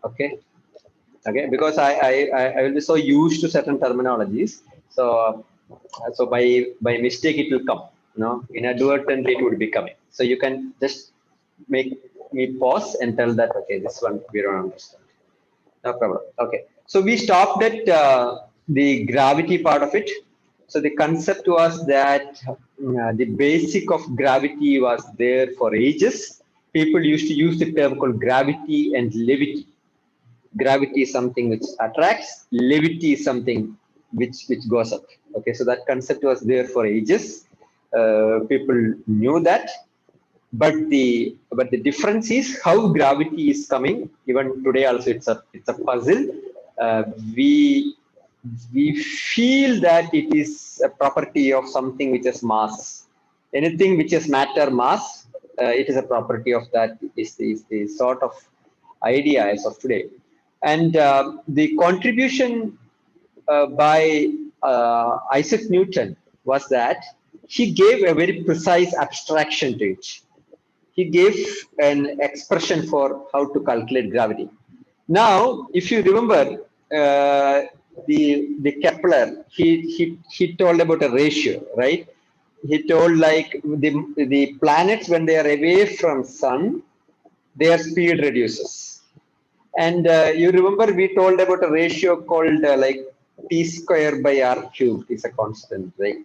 Okay. Okay, because I will be so used to certain terminologies. So by mistake it will come. Inadvertently it would be coming. So you can just make me pause and tell that, okay, this one we don't understand. No problem. Okay. So we stopped at the gravity part of it. So the concept was that the basic of gravity was there for ages. People used to use the term called gravity and levity. Gravity is something which attracts, levity is something which goes up. Okay, so that concept was there for ages. People knew that, but the difference is how gravity is coming. Even today also it's a puzzle. uh, we we feel that it is a property of something which has mass. Anything which has matter mass, it is a property of that. Is the sort of idea as of today. And the contribution by Isaac Newton was that he gave a very precise abstraction to it. He gave an expression for how to calculate gravity. Now, if you remember, uh, the Kepler, he told about a ratio, right? He told like the planets when they are away from sun, their speed reduces. And you remember we told about a ratio called like t square by r cubed is a constant, right?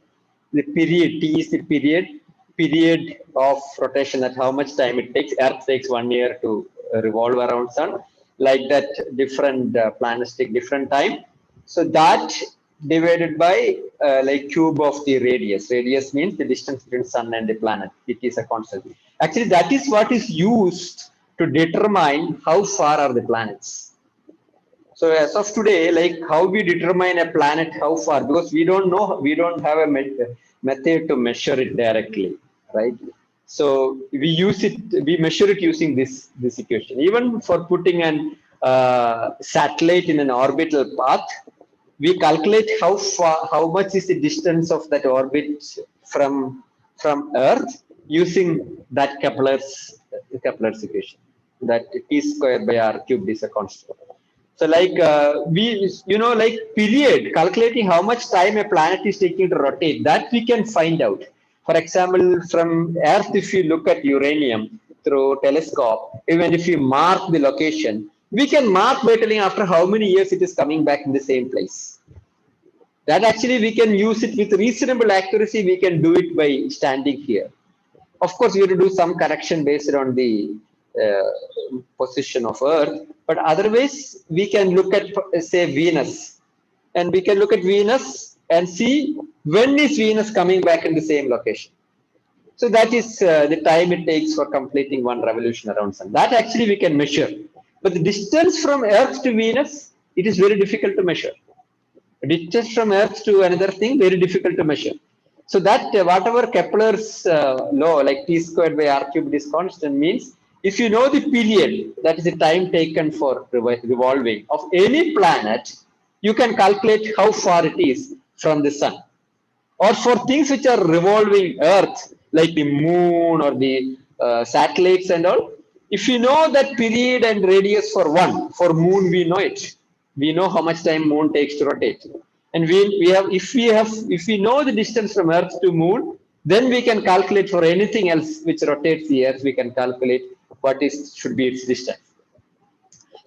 The period, t is the period of rotation, that how much time it takes. Earth takes 1 year to revolve around sun. Like that, different planets take different time. So that divided by like cube of the radius. Radius means the distance between sun and the planet. It is a constant. Actually, that is what is used to determine how far are the planets. So as of today, like how we determine a planet how far, because we don't know, we don't have a method to measure it directly, right? So we use it, we measure it using this equation. Even for putting an satellite in an orbital path, we calculate how far, how much is the distance of that orbit from Earth using that Kepler's equation. That t square by r cubed is a constant. So like like period, calculating how much time a planet is taking to rotate, that we can find out. For example, from Earth, if you look at uranium through telescope, even if you mark the location, we can mark by telling after how many years it is coming back in the same place. That actually we can use it with reasonable accuracy. We can do it by standing here. Of course, we have to do some correction based on the position of Earth, but otherwise we can look at, say, Venus, and we can look at Venus and see when is Venus coming back in the same location. So that is the time it takes for completing one revolution around Sun. That actually we can measure. But the distance from Earth to Venus, it is very difficult to measure. Distance from Earth to another thing, very difficult to measure. So that whatever Kepler's law, like t squared by r cubed is constant, means if you know the period, that is the time taken for revolving of any planet, you can calculate how far it is from the sun. Or for things which are revolving Earth, like the moon or the satellites and all, if you know that period and radius for one, for moon we know it. We know how much time moon takes to rotate. And if we know the distance from Earth to moon, then we can calculate for anything else which rotates the Earth, we can calculate what is should be its distance.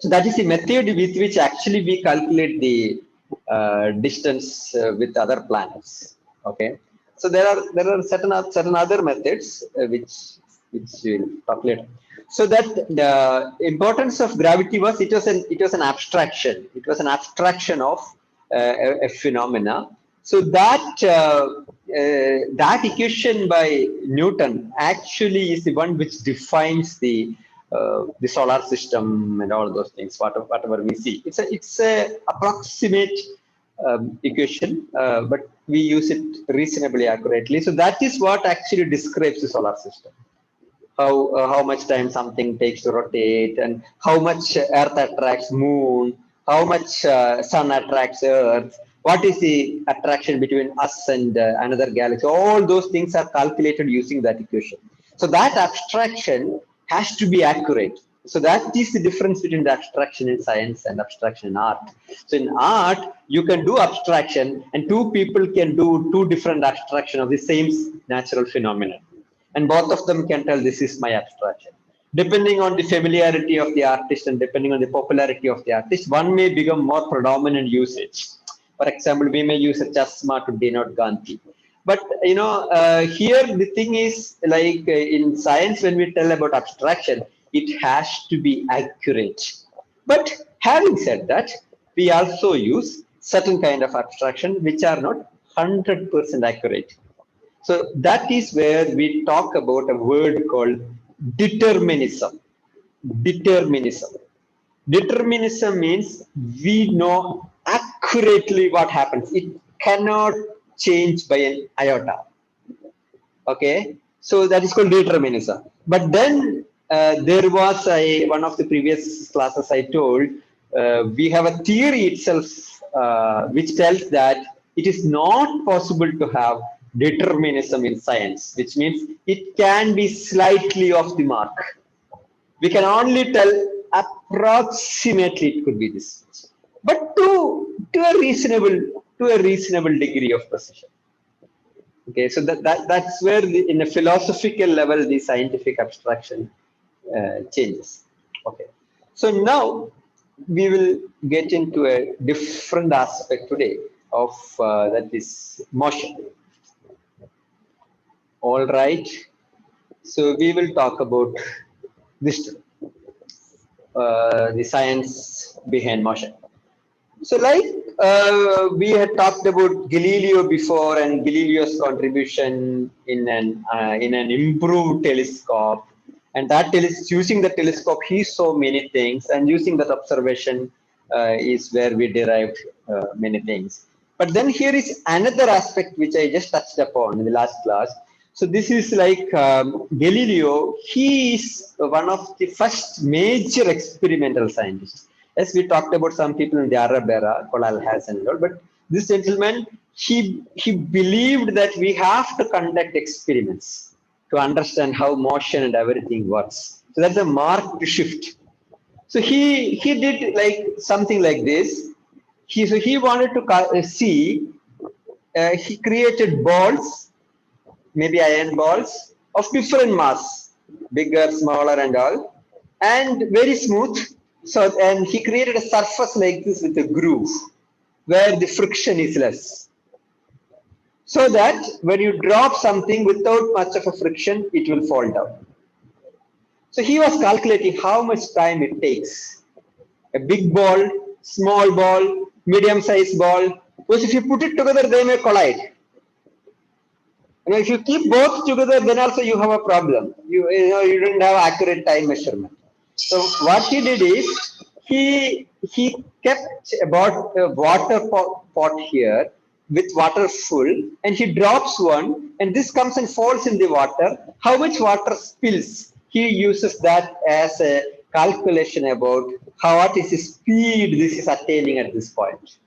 So that is the method with which actually we calculate the distance with other planets. Okay. So there are certain other methods which we'll talk later. So that the importance of gravity was, it was an abstraction. It was an abstraction of a phenomena. So that equation by Newton actually is the one which defines the solar system and all those things. Whatever we see, it's a approximate equation, but we use it reasonably accurately. So that is what actually describes the solar system. How much time something takes to rotate, and how much Earth attracts moon, how much sun attracts Earth, what is the attraction between us and another galaxy. All those things are calculated using that equation. So that abstraction has to be accurate. So that is the difference between the abstraction in science and abstraction in art. So in art, you can do abstraction and two people can do two different abstraction of the same natural phenomenon. And both of them can tell this is my abstraction. Depending on the familiarity of the artist and depending on the popularity of the artist, one may become more predominant usage. For example, we may use a chasma to denote Gandhi. But here the thing is like in science, when we tell about abstraction, it has to be accurate. But having said that, we also use certain kind of abstraction which are not 100% accurate. So that is where we talk about a word called determinism. Determinism. Determinism means we know accurately what happens. It cannot change by an iota. Okay, so that is called determinism. But then there was one of the previous classes I told, we have a theory itself which tells that it is not possible to have determinism in science, which means it can be slightly off the mark. We can only tell approximately it could be this, but to a reasonable degree of precision. Okay, so that's where in a philosophical level the scientific abstraction changes. Okay, so now we will get into a different aspect today of that is motion. All right, so we will talk about this, the science behind motion. So like we had talked about Galileo before and Galileo's contribution in an improved telescope, and that using the telescope he saw many things, and using that observation is where we derived many things. But then here is another aspect which I just touched upon in the last class. So this is like Galileo, he is one of the first major experimental scientists. As we talked about some people in the Arab era, called Al-Hasan and all, but this gentleman, he believed that we have to conduct experiments to understand how motion and everything works. So that's a marked shift. So he did like something like this. He wanted to see. He created balls, maybe iron balls of different mass, bigger, smaller, and all, and very smooth. So, and he created a surface like this with a groove where the friction is less. So that when you drop something without much of a friction, it will fall down. So he was calculating how much time it takes. A big ball, small ball, medium-sized ball, because if you put it together, they may collide. And if you keep both together, then also you have a problem. You don't have accurate time measurement. So what he did is he kept about a water pot here with water full, and he drops one, and this comes and falls in the water. How much water spills? He uses that as a calculation about what is the speed this is attaining at this point.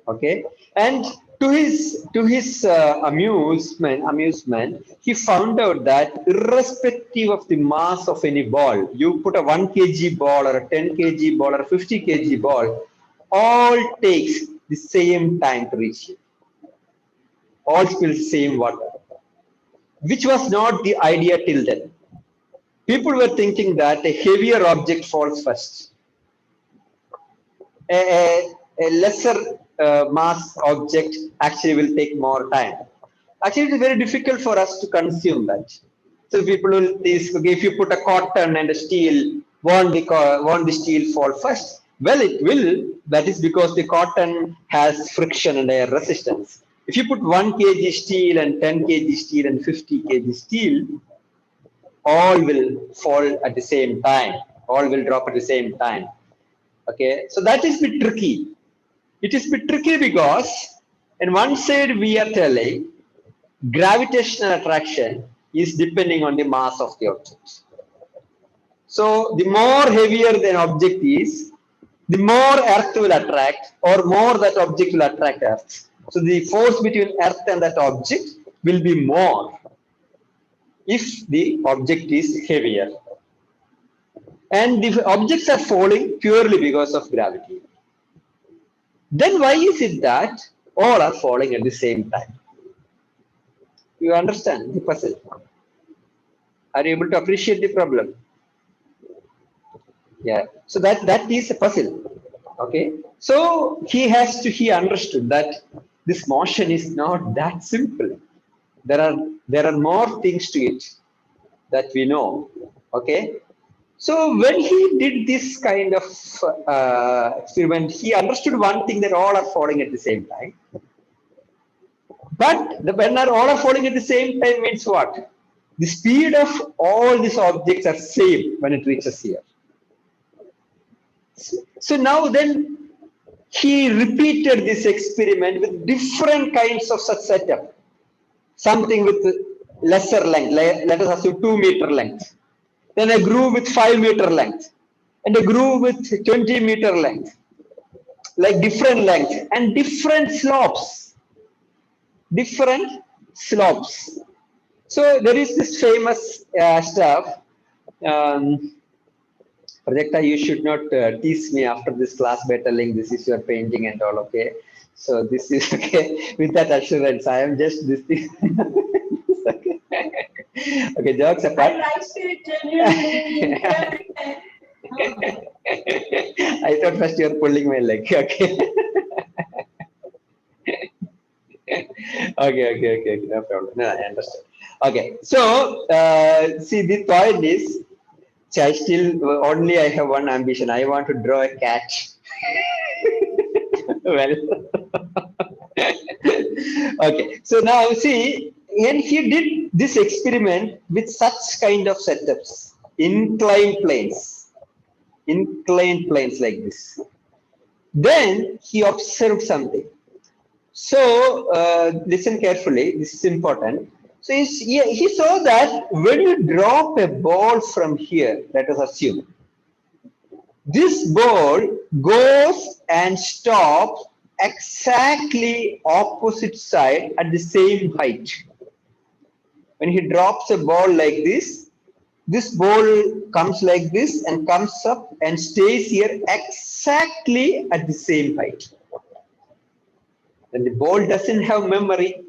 Okay, and to his amusement, he found out that irrespective of the mass of any ball, you put a 1 kg ball or a 10 kg ball or a 50 kg ball, all takes the same time to reach you. All spill same water, which was not the idea till then. People were thinking that a heavier object falls first. A lesser mass object actually will take more time. Actually, it is very difficult for us to consume that. So people will think, okay, if you put a cotton and a steel, won't the steel fall first? Well, it will. That is because the cotton has friction and air resistance. If you put 1 kg steel and 10 kg steel and 50 kg steel, all will fall at the same time. All will drop at the same time. Okay, so that is a bit tricky. It is a bit tricky because on one side we are telling gravitational attraction is depending on the mass of the object. So the more heavier the object is, the more Earth will attract, or more that object will attract Earth. So the force between Earth and that object will be more if the object is heavier. and the objects are falling purely because of gravity. Then why is it that all are falling at the same time? You understand the puzzle? Are you able to appreciate the problem? Yeah. So that is a puzzle. Okay. So he understood that this motion is not that simple. There are more things to it that we know. Okay. So when he did this kind of experiment, he understood one thing, that all are falling at the same time. But when all are falling at the same time means what? The speed of all these objects are same when it reaches here. So now then he repeated this experiment with different kinds of such setup. Something with lesser length, let us assume 2 meter length. Then a groove with 5 meter length, and a groove with 20 meter length, like different length and different slopes. Different slopes. So there is this famous stuff. Projekta, you should not tease me after this class by telling this is your painting and all, okay? So this is okay. With that assurance, I am just this thing. Okay. Okay, jokes apart. I like it genuinely. I thought first you are pulling my leg. Okay. Okay, no problem. No, I understand. Okay, so see, the point is, see, I still only I have one ambition. I want to draw a cat. Well, okay. So now see, and he did this experiment with such kind of setups, inclined planes like this. Then he observed something. So listen carefully. This is important. So he saw that when you drop a ball from here, let us assume, this ball goes and stops exactly opposite side at the same height. When he drops a ball like this ball comes like this and comes up and stays here exactly at the same height. And the ball doesn't have memory.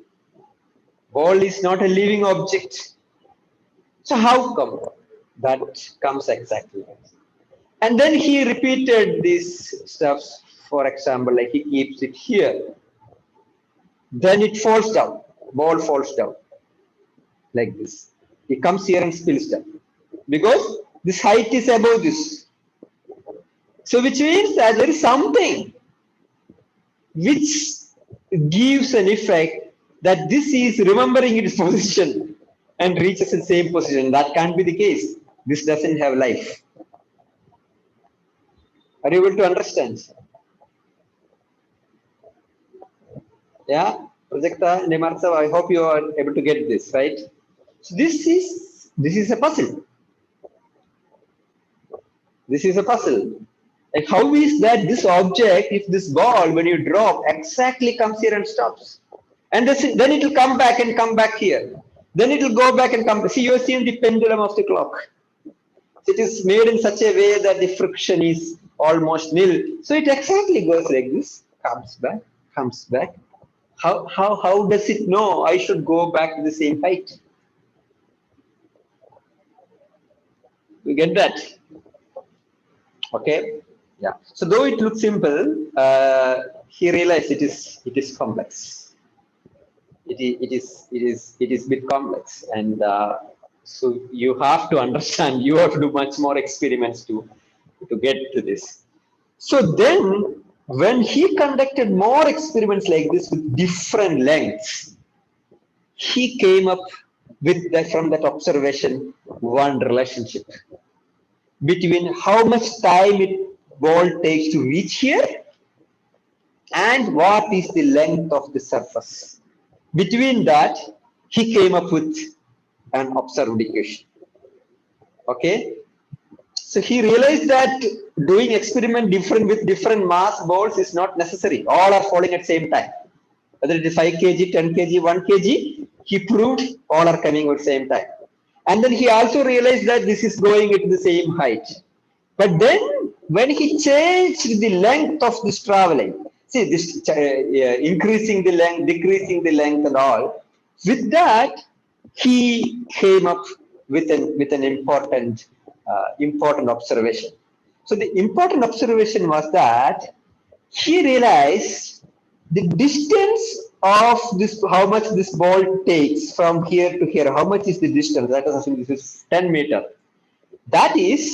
Ball is not a living object. So how come that comes exactly? And then he repeated these stuffs. For example, like he keeps it here. Then it falls down. Ball falls down like this. It comes here and spills down because this height is above this. So which means that there is something which gives an effect that this is remembering its position and reaches the same position. That can't be the case. This doesn't have life. Are you able to understand? Yeah, Projekta, Nemartsa, I hope you are able to get this, right? So this is a puzzle. This is a puzzle. Like how is that this object, if this ball, when you drop, exactly comes here and stops? And then it will come back and come back here. Then it will go back and come back. See, you have seen the pendulum of the clock. It is made in such a way that the friction is almost nil. So it exactly goes like this, comes back, comes back. How does it know I should go back to the same height? You get that? Okay. Yeah. So though it looks simple, he realized it is complex. It is bit complex, and so you have to understand. You have to do much more experiments to get to this. So then, when he conducted more experiments like this with different lengths, he came up with that, from that observation, one relationship between how much time it ball takes to reach here and what is the length of the surface. Between that, he came up with an observed equation. Okay, so he realized that doing experiment different with different mass balls is not necessary. All are falling at same time. Whether it is 5 kg, 10 kg, 1 kg, he proved all are coming at the same time. And then he also realized that this is going at the same height. But then when he changed the length of this traveling, see this increasing the length, decreasing the length and all, with that he came up with an important observation. So the important observation was that he realized the distance of this, how much this ball takes from here to here, how much is the distance, that is assuming this is 10 meter. That is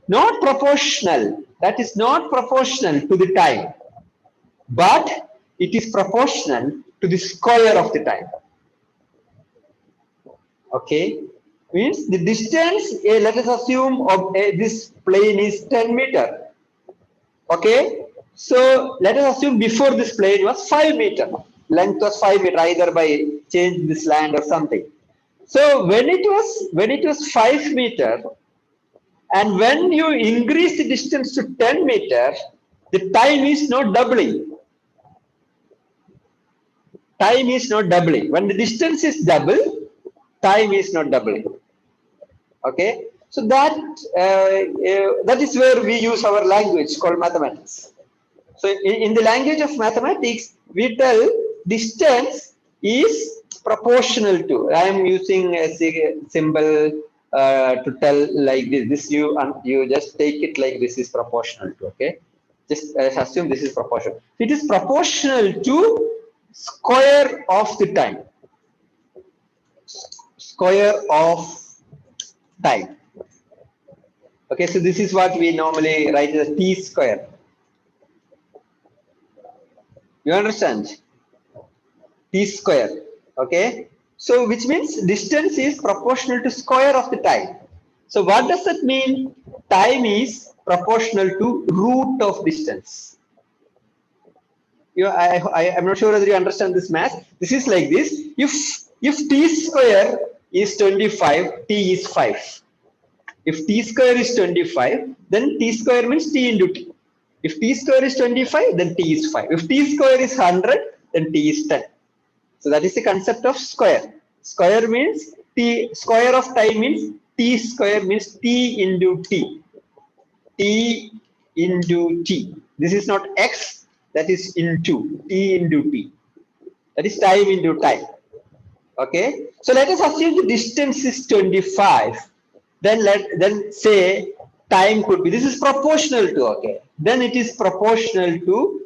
not proportional. That is not proportional to the time, but it is proportional to the square of the time. Okay, means the distance, let us assume of this plane is 10 meter. Okay, so let us assume before this plane was 5 meter, length was 5 meter, either by change this land or something. So when it was 5 meter, and when you increase the distance to 10 meter, the time is not doubling. Time is not doubling. When the distance is double, time is not doubling. Okay, so that is where we use our language called mathematics. So in the language of mathematics, we tell distance is proportional to. I am using a symbol to tell like this. This you just take it like this is proportional to. Okay, just assume this is proportional. It is proportional to square of the time. Square of time. Okay, so this is what we normally write as t square. You understand? T square. Okay, so which means distance is proportional to square of the time. So what does that mean? Time is proportional to root of distance. I am not sure whether you understand this math. This is like this. If t square is 25, t is 5. If t square is 25, then t square means t into t. If t square is 25, then t is 5. If t square is 100, then t is 10. So that is the concept of square. Square means t, square of time means t square means t into t. T into t. This is not x, that is into t into t. That is time into time. Okay, so let us assume the distance is 25. Then say time could be, this is proportional to, okay, then it is proportional to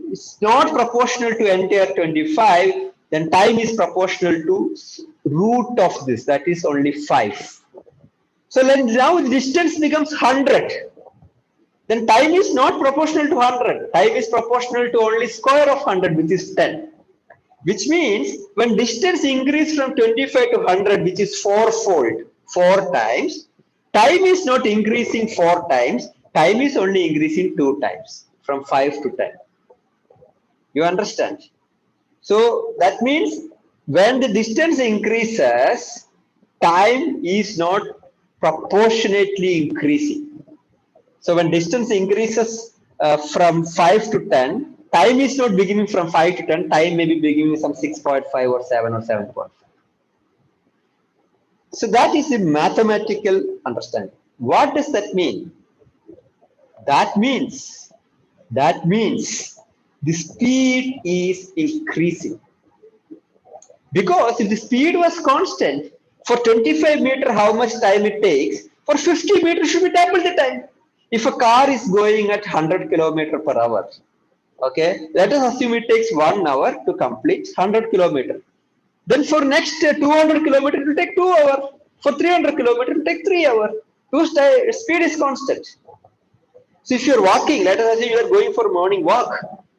it's not proportional to entire 25, then time is proportional to root of this, that is only 5. So now the distance becomes 100. Then time is not proportional to 100. Time is proportional to only square of 100, which is 10. Which means when distance increases from 25 to 100, which is fourfold, 4 times, time is not increasing 4 times, time is only increasing 2 times, from 5 to 10. You understand? So that means when the distance increases, time is not proportionately increasing. So when distance increases from 5 to 10, time is not beginning from 5 to 10, time may be beginning from 6.5 or 7 or 7.5. So that is the mathematical understanding. What does that mean? That means the speed is increasing. Because if the speed was constant, for 25 meter how much time it takes, for 50 meters should be double the time. If a car is going at 100 kilometers per hour, okay, let us assume it takes 1 hour to complete 100 kilometers. Then for next 200 kilometers it will take 2 hours. For 300 kilometers it will take 3 hours. Speed is constant. So if you are walking, let us assume you are going for morning walk.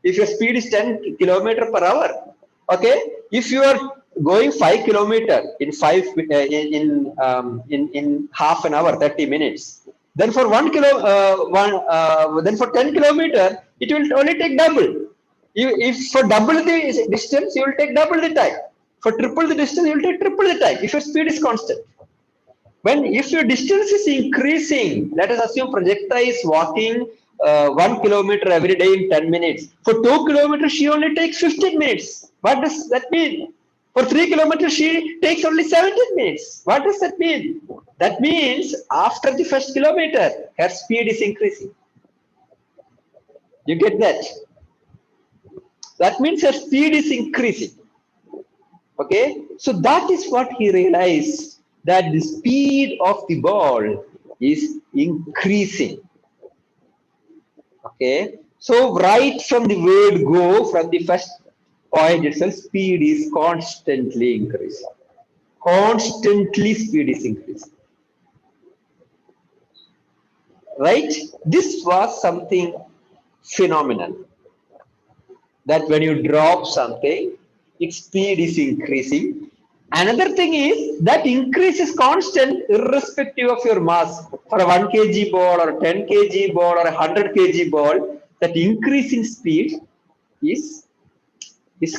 If your speed is 10 kilometers per hour, okay, if you are going 5 kilometers in half an hour, 30 minutes, then for then for 10 kilometers it will only take double. If for double the distance, you will take double the time. For triple the distance, you will take triple the time if your speed is constant. If your distance is increasing, let us assume projectile is walking 1 kilometer every day in 10 minutes. For 2 kilometers, she only takes 15 minutes. What does that mean? For 3 kilometers, she takes only 17 minutes. What does that mean? That means after the first kilometer, her speed is increasing. You get that? That means her speed is increasing. Okay, so that is what he realized, that the speed of the ball is increasing. Okay, so right from the word go, from the first point itself, speed is constantly increasing. Constantly speed is increasing. Right? This was something phenomenal. That when you drop something, its speed is increasing. Another thing is that increase is constant irrespective of your mass. For a 1 kg ball or a 10 kg ball or a 100 kg ball, that increase in speed is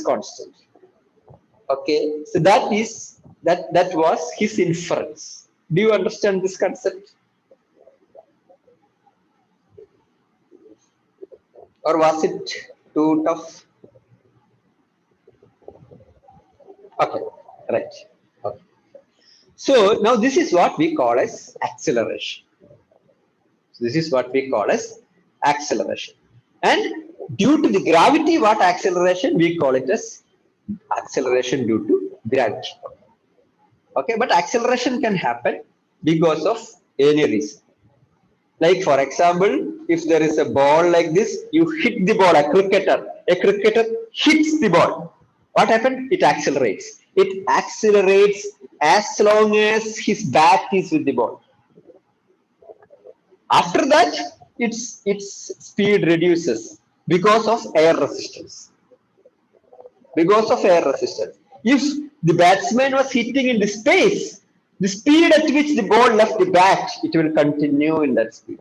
constant. Okay, so that was his inference. Do you understand this concept? Or was it too tough? Okay, right. Okay. So now this is what we call as acceleration. This is what we call as acceleration. And due to the gravity, what acceleration? We call it as acceleration due to gravity. Okay, but acceleration can happen because of any reason. Like for example, if there is a ball like this, you hit the ball, a cricketer hits the ball. What happened? It accelerates. It accelerates as long as his bat is with the ball. After that, its speed reduces because of air resistance. Because of air resistance. If the batsman was hitting in the space, the speed at which the ball left the bat, it will continue in that speed.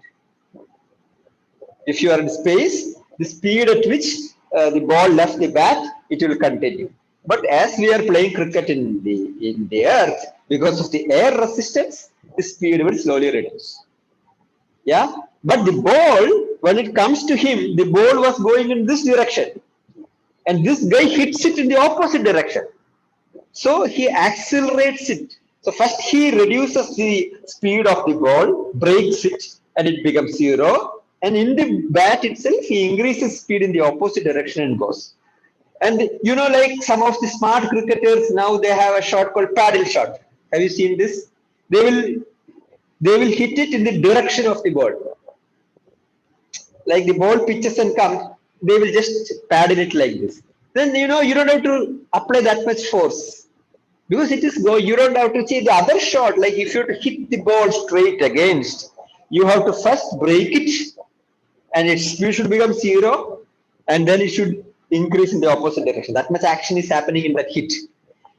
If you are in space, the speed at which the ball left the bat, it will continue. But as we are playing cricket in the earth, because of the air resistance, the speed will slowly reduce. Yeah, but the ball, when it comes to him, the ball was going in this direction, and this guy hits it in the opposite direction. So he accelerates it. So first he reduces the speed of the ball, breaks it, and it becomes zero. And in the bat itself, he increases speed in the opposite direction and goes. And you know, like some of the smart cricketers now, they have a shot called paddle shot. Have you seen this? They will they will hit it in the direction of the ball. Like the ball pitches and comes, they will just paddle it like this. Then you know you don't have to apply that much force because it is go. You don't have to see the other shot. Like if you hit the ball straight against, you have to first break it, and its speed should become zero, and then it should increase in the opposite direction. That much action is happening in that hit.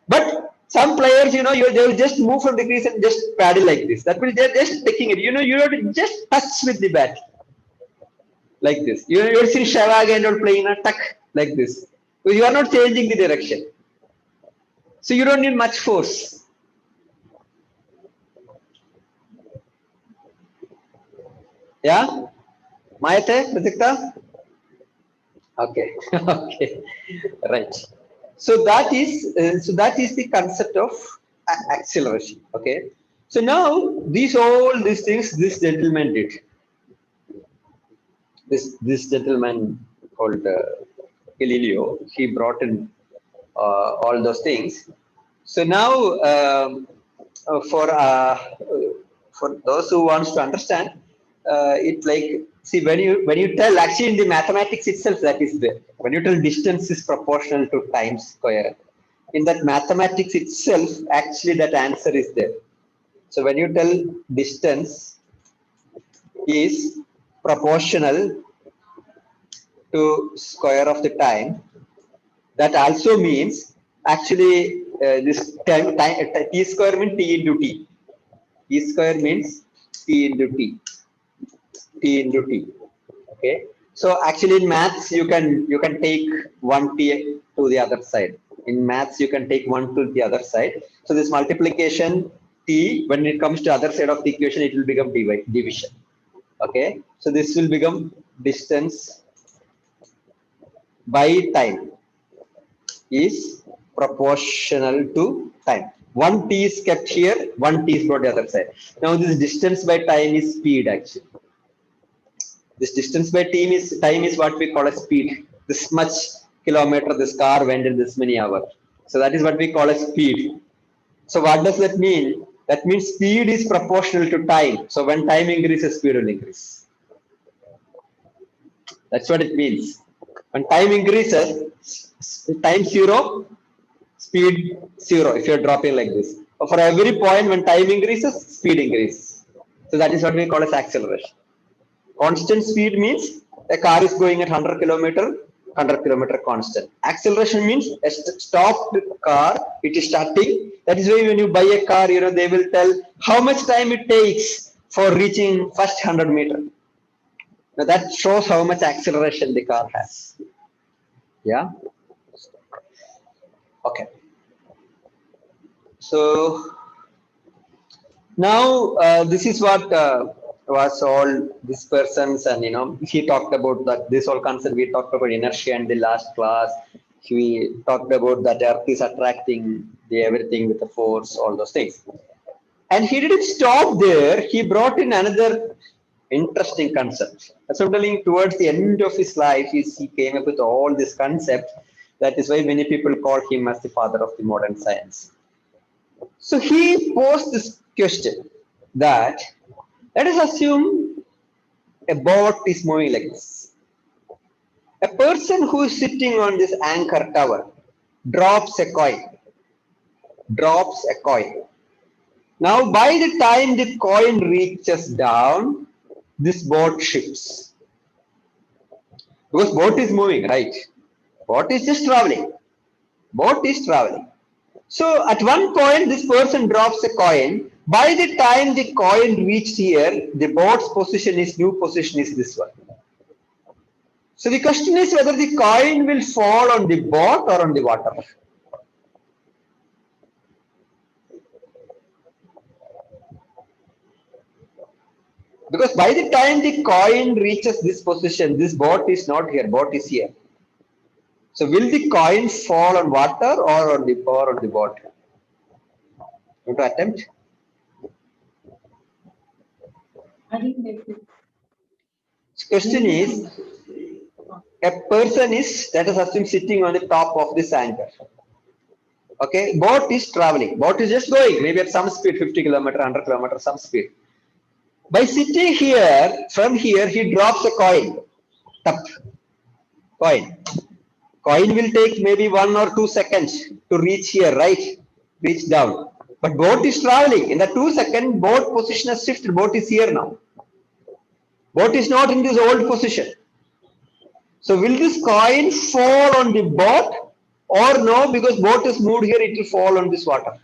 But some players, you know, they will just move from the crease and just paddle like this. That means they're just taking it. You know, you have to just touch with the bat like this. You're seeing Shavag and all playing a tuck like this. So you are not changing the direction. So you don't need much force. Yeah? Mayate, Prajakta? Okay. Okay. Right. So that is the concept of acceleration. Okay. So now these things this gentleman did. This gentleman called Galileo, he brought in all those things. So now for those who wants to understand, it's like, see, when you tell, actually in the mathematics itself that is there. When you tell distance is proportional to time square, in that mathematics itself, actually that answer is there. So when you tell distance is proportional to square of the time, that also means actually this time t square means t into t. T square means t into t. T into t. Okay. So actually in maths you can take one t to the other side. In maths you can take one to the other side. So this multiplication t, when it comes to other side of the equation, it will become division. Okay. So this will become distance by time is proportional to time. One t is kept here, one t is brought the other side. Now this distance by time is speed actually. This distance by time is what we call a speed. This much kilometer this car went in this many hours. So that is what we call a speed. So what does that mean? That means speed is proportional to time. So when time increases, speed will increase. That's what it means. When time increases, time zero, speed zero. If you're dropping like this. But for every point, when time increases, speed increases. So that is what we call as acceleration. Constant speed means a car is going at 100 kilometer constant. Acceleration means a stopped car, it is starting. That is why when you buy a car, they will tell how much time it takes for reaching first 100 meter. Now that shows how much acceleration the car has. Yeah. Okay. So now this is what was all this person's, and he talked about that this whole concept. We talked about inertia in the last class. We talked about that earth is attracting the everything with the force, all those things. And he didn't stop there. He brought in another interesting concept. So telling towards the end of his life, he came up with all this concept. That is why many people call him as the father of the modern science. So he posed this question that let us assume a boat is moving like this. A person who is sitting on this anchor tower drops a coin. Now by the time the coin reaches down, this boat shifts. Because boat is moving, right? Boat is just traveling. So at one point, this person drops a coin. By the time the coin reached here, the boat's new position is this one. So the question is whether the coin will fall on the boat or on the water. Because by the time the coin reaches this position, this boat is not here, boat is here. So will the coin fall on water or on the boat? Want to attempt? I think they could. Question is, a person is, let us assume, sitting on the top of this anchor. Okay, boat is traveling. Boat is just going, maybe at some speed, 50 kilometer, 100 kilometer, some speed. By sitting here, from here, he drops a coin. Tap. Coin will take maybe 1 or 2 seconds to reach here, right? Reach down. But boat is traveling. In the 2 seconds, boat position has shifted. Boat is here now. Boat is not in this old position. So will this coin fall on the boat or no? Because boat is moved here, it will fall on this water.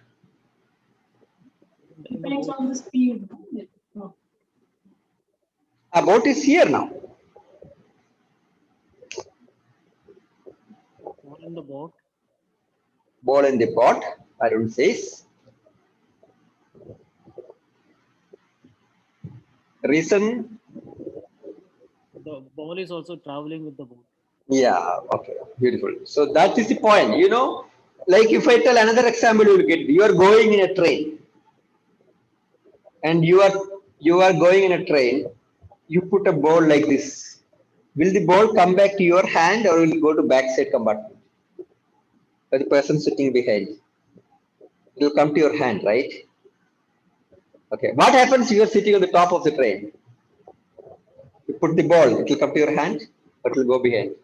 Depends on the speed. No. A boat is here now. Ball in the boat. Ball in the boat, Arun says. Reason? The ball is also traveling with the boat. Yeah, okay, beautiful. So that is the point. Like if I tell another example, you will get it. You are going in a train. And you are going in a train. You put a ball like this. Will the ball come back to your hand or will it go to backside compartment? Or the person sitting behind? It will come to your hand, right? Okay. What happens if you are sitting on the top of the train? You put the ball, it will come to your hand, or it will go behind.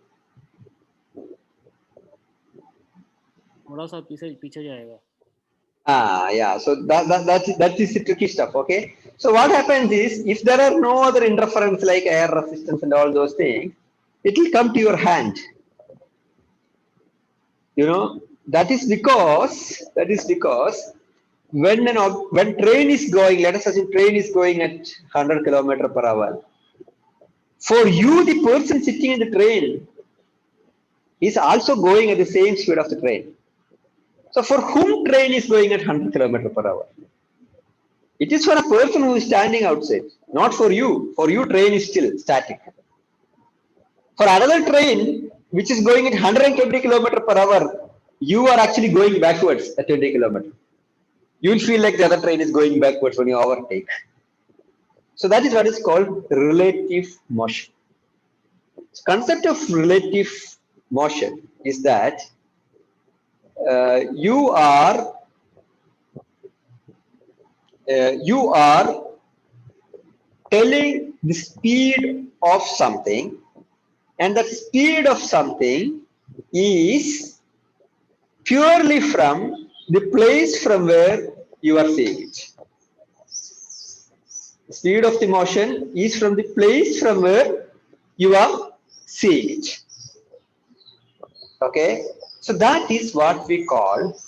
थोड़ा सा पीछे जाएगा. Yeah. So that is the tricky stuff. Okay. So what happens is, if there are no other interference like air resistance and all those things, it will come to your hand. That is because when train is going, let us assume train is going at 100 km/h. For you, the person sitting in the train is also going at the same speed of the train. So for whom train is going at 100 km/h? It is for a person who is standing outside, not for you. For you, train is still static. For another train, which is going at 120 km/h, you are actually going backwards at 20 kilometers. You will feel like the other train is going backwards when you overtake. So that is what is called relative motion. The concept of relative motion is that you are telling the speed of something, and the speed of something is purely from the place from where you are seeing it. The speed of the motion is from the place from where you are seeing it. Okay, so that is what we call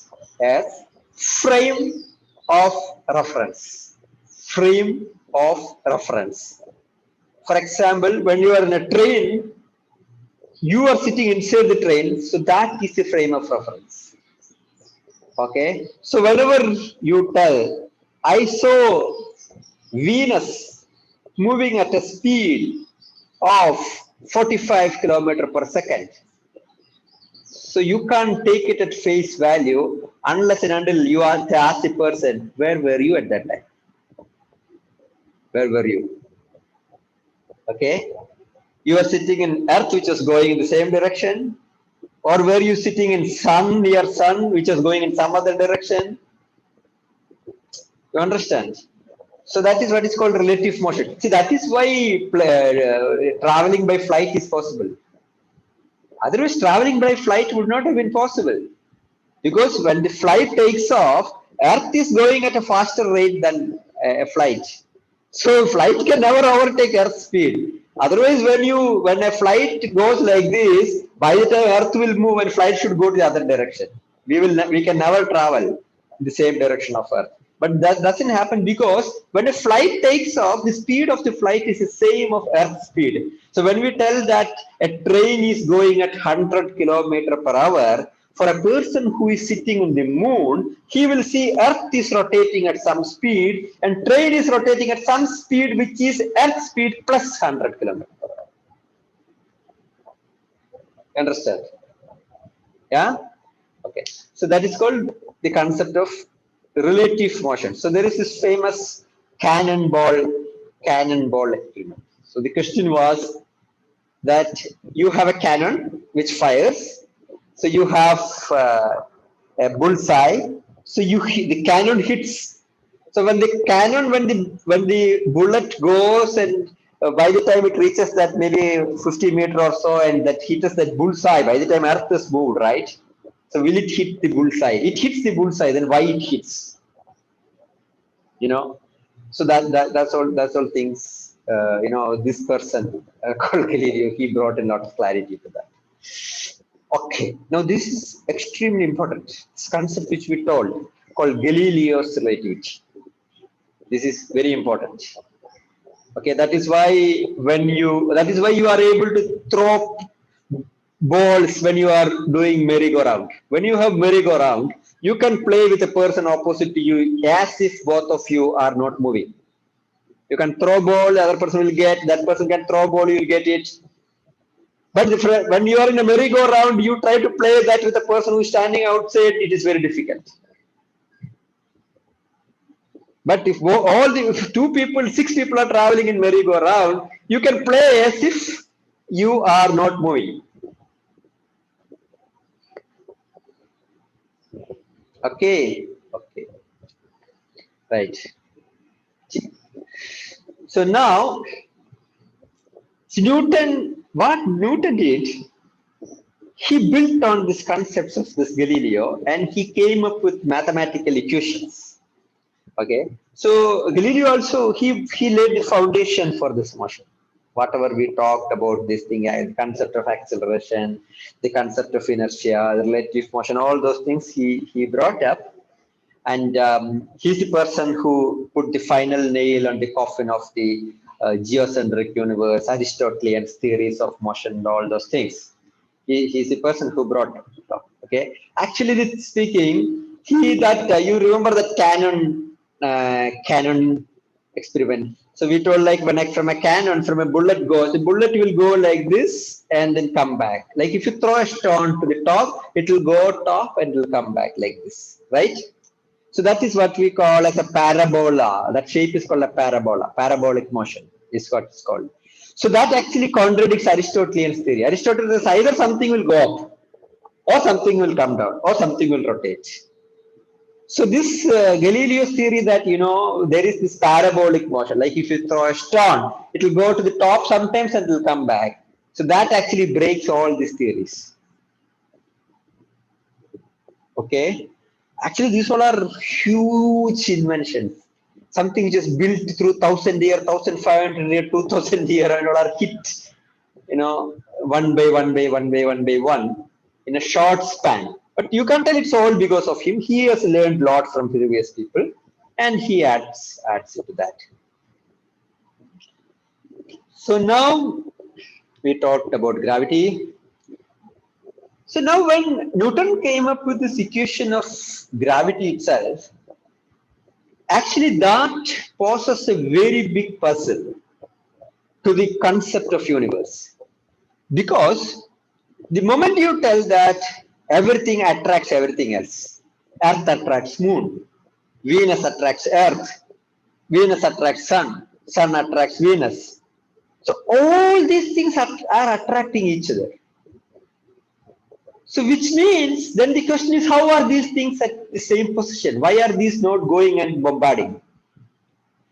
as frame of reference. Frame of reference. For example, when you are in a train, you are sitting inside the train, so that is the frame of reference. Okay, so whenever you tell, I saw Venus moving at a speed of 45 kilometers per second. So you can't take it at face value unless and until you ask the person, where were you at that time? Where were you? Okay. You are sitting in earth which is going in the same direction, or were you sitting in sun, near sun, which is going in some other direction? You understand? So that is what is called relative motion. See, that is why traveling by flight is possible. Otherwise, traveling by flight would not have been possible. Because when the flight takes off, Earth is going at a faster rate than a flight. So flight can never overtake Earth speed. Otherwise, when a flight goes like this, by the time Earth will move and flight should go to the other direction. We can never travel in the same direction of Earth. But that doesn't happen because when a flight takes off, the speed of the flight is the same of Earth speed. So when we tell that a train is going at 100 kilometers per hour, for a person who is sitting on the moon, he will see Earth is rotating at some speed and train is rotating at some speed which is Earth speed plus 100 kilometers per hour. Understand? Yeah? Okay. So that is called the concept of relative motion. So there is this famous cannonball experiment. So the question was that you have a cannon which fires. So you have a bullseye. So the cannon hits. So when the bullet goes and by the time it reaches that maybe 50 meters or so, and that hits that bullseye, by the time Earth is moved, right? So will it hit the bullseye? It hits the bullseye. Then why it hits? You know. So that's all things. This person called Galileo, he brought a lot of clarity to that. Okay, now this is extremely important. This concept which we told called Galileo's relativity. This is very important. Okay, that is why you are able to throw balls when you are doing merry-go-round. When you have merry-go-round, you can play with a person opposite to you as if both of you are not moving. You can throw ball, the other person will get, that person can throw ball, you will get it. But when you are in a merry-go-round, you try to play that with a person who is standing outside, it is very difficult. But if six people are traveling in merry-go-round, you can play as if you are not moving. Okay. Right. So now, what Newton did, he built on these concepts of this Galileo and he came up with mathematical equations. Okay, so Galileo also he laid the foundation for this motion. Whatever we talked about this thing, the concept of acceleration, the concept of inertia, relative motion, all those things he brought up, and he's the person who put the final nail on the coffin of the geocentric universe, Aristotelian's theories of motion, and all those things. He's the person who brought it up. Okay, actually speaking, you remember that Canon experiment. So we told like when from a cannon, from a bullet goes, the bullet will go like this and then come back. Like if you throw a stone to the top, it will go top and it will come back like this, right? So that is what we call as a parabola. That shape is called a parabola. Parabolic motion is what it's called. So that actually contradicts Aristotelian's theory. Aristotle says either something will go up, or something will come down, or something will rotate. So this Galileo's theory that there is this parabolic motion, like if you throw a stone, it will go to the top sometimes and it will come back. So that actually breaks all these theories. Okay, actually these all are huge inventions. Something just built through 1,000 year, 1,500 year, 2,000 year, and all are hit, one by one by one by one by one in a short span. But you can't tell it's all because of him. He has learned a lot from previous people, and he adds it to that. So now we talked about gravity. So now when Newton came up with this equation of gravity itself, actually that poses a very big puzzle to the concept of universe. Because the moment you tell that everything attracts everything else, Earth attracts Moon, Venus attracts Earth, Venus attracts Sun, Sun attracts Venus. So all these things are attracting each other. So which means then the question is, how are these things at the same position? Why are these not going and bombarding?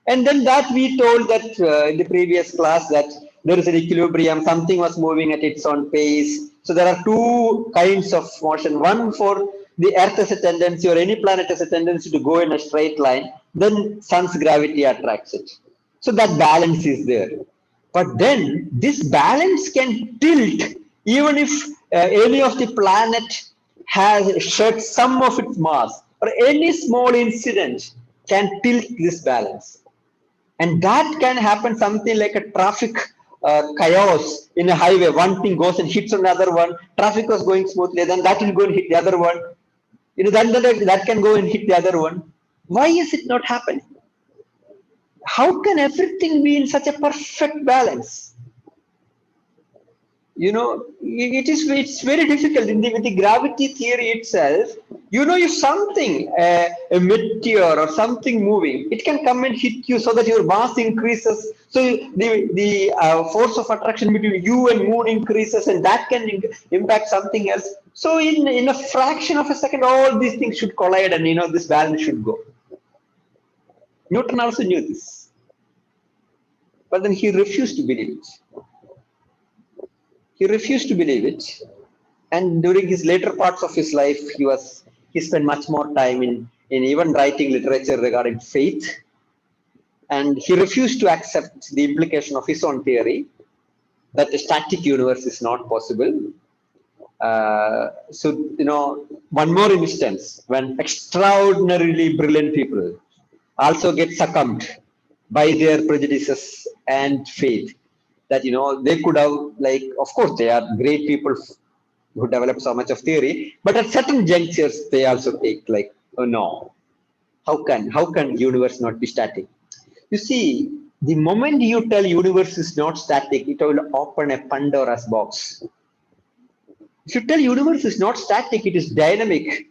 And then that we told that in the previous class that there is an equilibrium, something was moving at its own pace. So there are two kinds of motion. One for the Earth has a tendency, or any planet has a tendency to go in a straight line, then sun's gravity attracts it. So that balance is there. But then this balance can tilt even if any of the planet has shed some of its mass, or any small incident can tilt this balance. And that can happen something like a traffic chaos in a highway. One thing goes and hits another one. Traffic was going smoothly, then that will go and hit the other one. That can go and hit the other one. Why is it not happening? How can everything be in such a perfect balance? It's very difficult with the gravity theory itself. If something, a meteor or something moving, it can come and hit you so that your mass increases. So the force of attraction between you and moon increases, and that can impact something else. So in a fraction of a second, all these things should collide, and this balance should go. Newton also knew this, but then he refused to believe it. He refused to believe it, and during his later parts of his life, he spent much more time in even writing literature regarding faith, and he refused to accept the implication of his own theory that a static universe is not possible. So one more instance when extraordinarily brilliant people also get succumbed by their prejudices and faith, that they could have, like, of course they are great people who develop so much of theory, but at certain junctures they also take like, oh no, how can universe not be static? You see, the moment you tell universe is not static, it will open a Pandora's box. If you tell universe is not static, it is dynamic,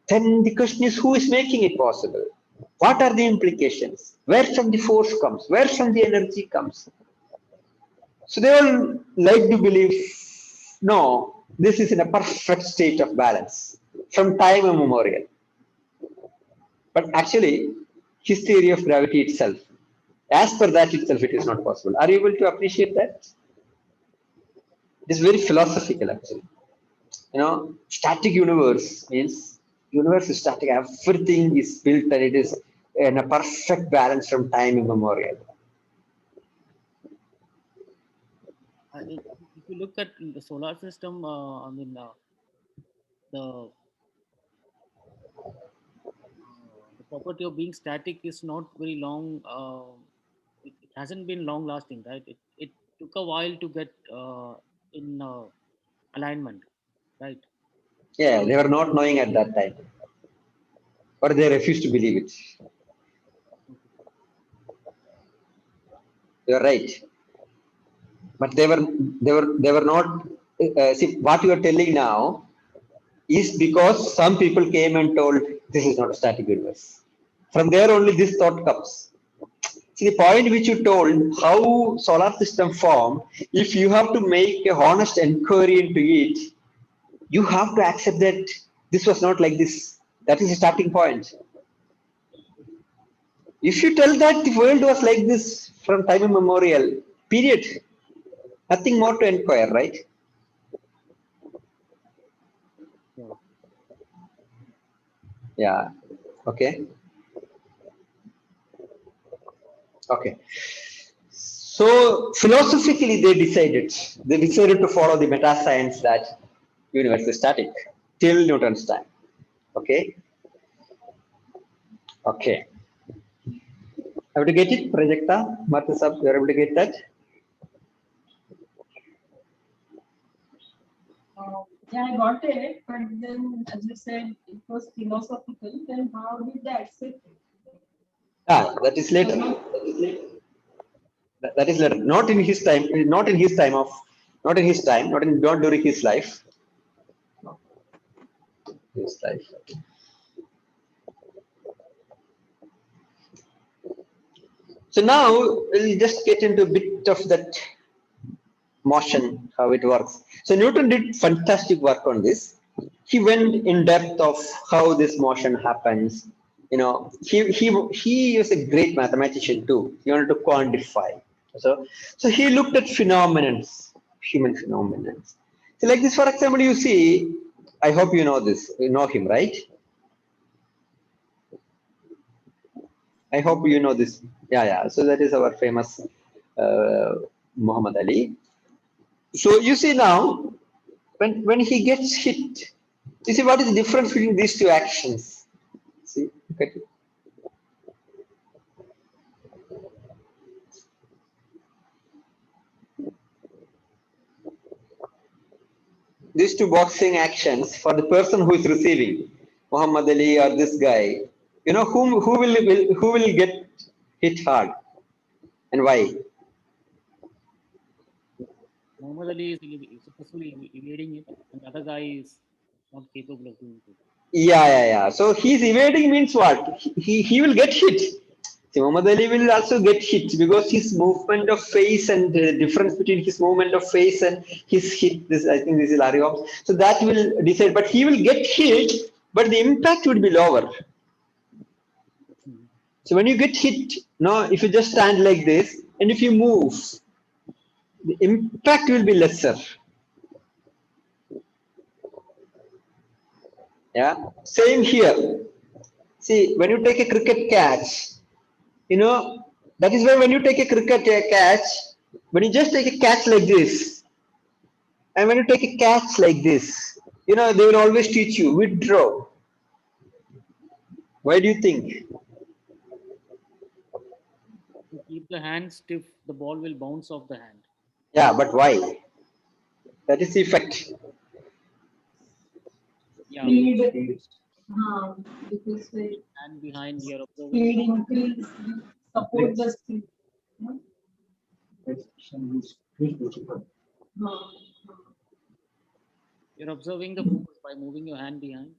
then the question is, who is making it possible? What are the implications? Where from the force comes? Where from the energy comes? So they all like to believe, no, this is in a perfect state of balance from time immemorial. But actually, his theory of gravity itself, as per that itself, it is not possible. Are you able to appreciate that? It is very philosophical, actually. Static universe means universe is static. Everything is built and it is in a perfect balance from time immemorial. If you look at the solar system, the the property of being static is not very long. It hasn't been long lasting, right? It took a while to get in alignment, right? Yeah, they were not knowing at that time, or they refused to believe it. You're right. But they were not. See, what you are telling now is because some people came and told this is not a static universe. From there only this thought comes. See, the point which you told how solar system form, if you have to make a honest inquiry into it, you have to accept that this was not like this. That is a starting point. If you tell that the world was like this from time immemorial, period, nothing more to inquire, right? Yeah. Yeah. Okay. Okay. So philosophically, they decided to follow the meta science that universe is static till Newton's time. Okay. Okay. Able to get it, Prajakta? Martha sub, you're able to get that? Yeah, I got it, but then as you said, it was philosophical. Then how did they accept it? Ah, that is later. That is later. Not in his time. Not in his time of. Not in his time. Not during his life. His life. So now we'll just get into a bit of that motion, how it works. So Newton did fantastic work on this. He went in depth of how this motion happens. You know, he was a great mathematician too. He wanted to quantify. So he looked at phenomena, human phenomena. So like this, for example, you see, I hope you know this. You know him, right? I hope you know this. Yeah, yeah. So that is our famous Muhammad Ali. So you see now, when he gets hit, you see what is the difference between these two actions? See, look at it. These two boxing actions for the person who is receiving, Muhammad Ali or this guy, you know who will get hit hard and why? Muhammad Ali is successfully evading it, and the other guy is not capable of doing it. Yeah, yeah, yeah. So he's evading means what? He will get hit. See, Muhammad Ali will also get hit because his movement of face and the difference between his movement of face and his hit. This I think this is Larry Holmes. So that will decide. But he will get hit, but the impact would be lower. Mhm. So when you get hit, no, if you just stand like this and if you move, the impact will be lesser. Yeah. Same here. See, when you take a cricket catch, you know, that is why when you take a cricket catch, when you just take a catch like this, and when you take a catch like this, you know, they will always teach you withdraw. Why do you think? To keep the hand stiff, the ball will bounce off the hand. Yeah, but why? That is the effect. Yeah, Speed, because the hand behind, you're observing. speed increase, support the speed. No? Uh, You're observing the force by moving your hand behind.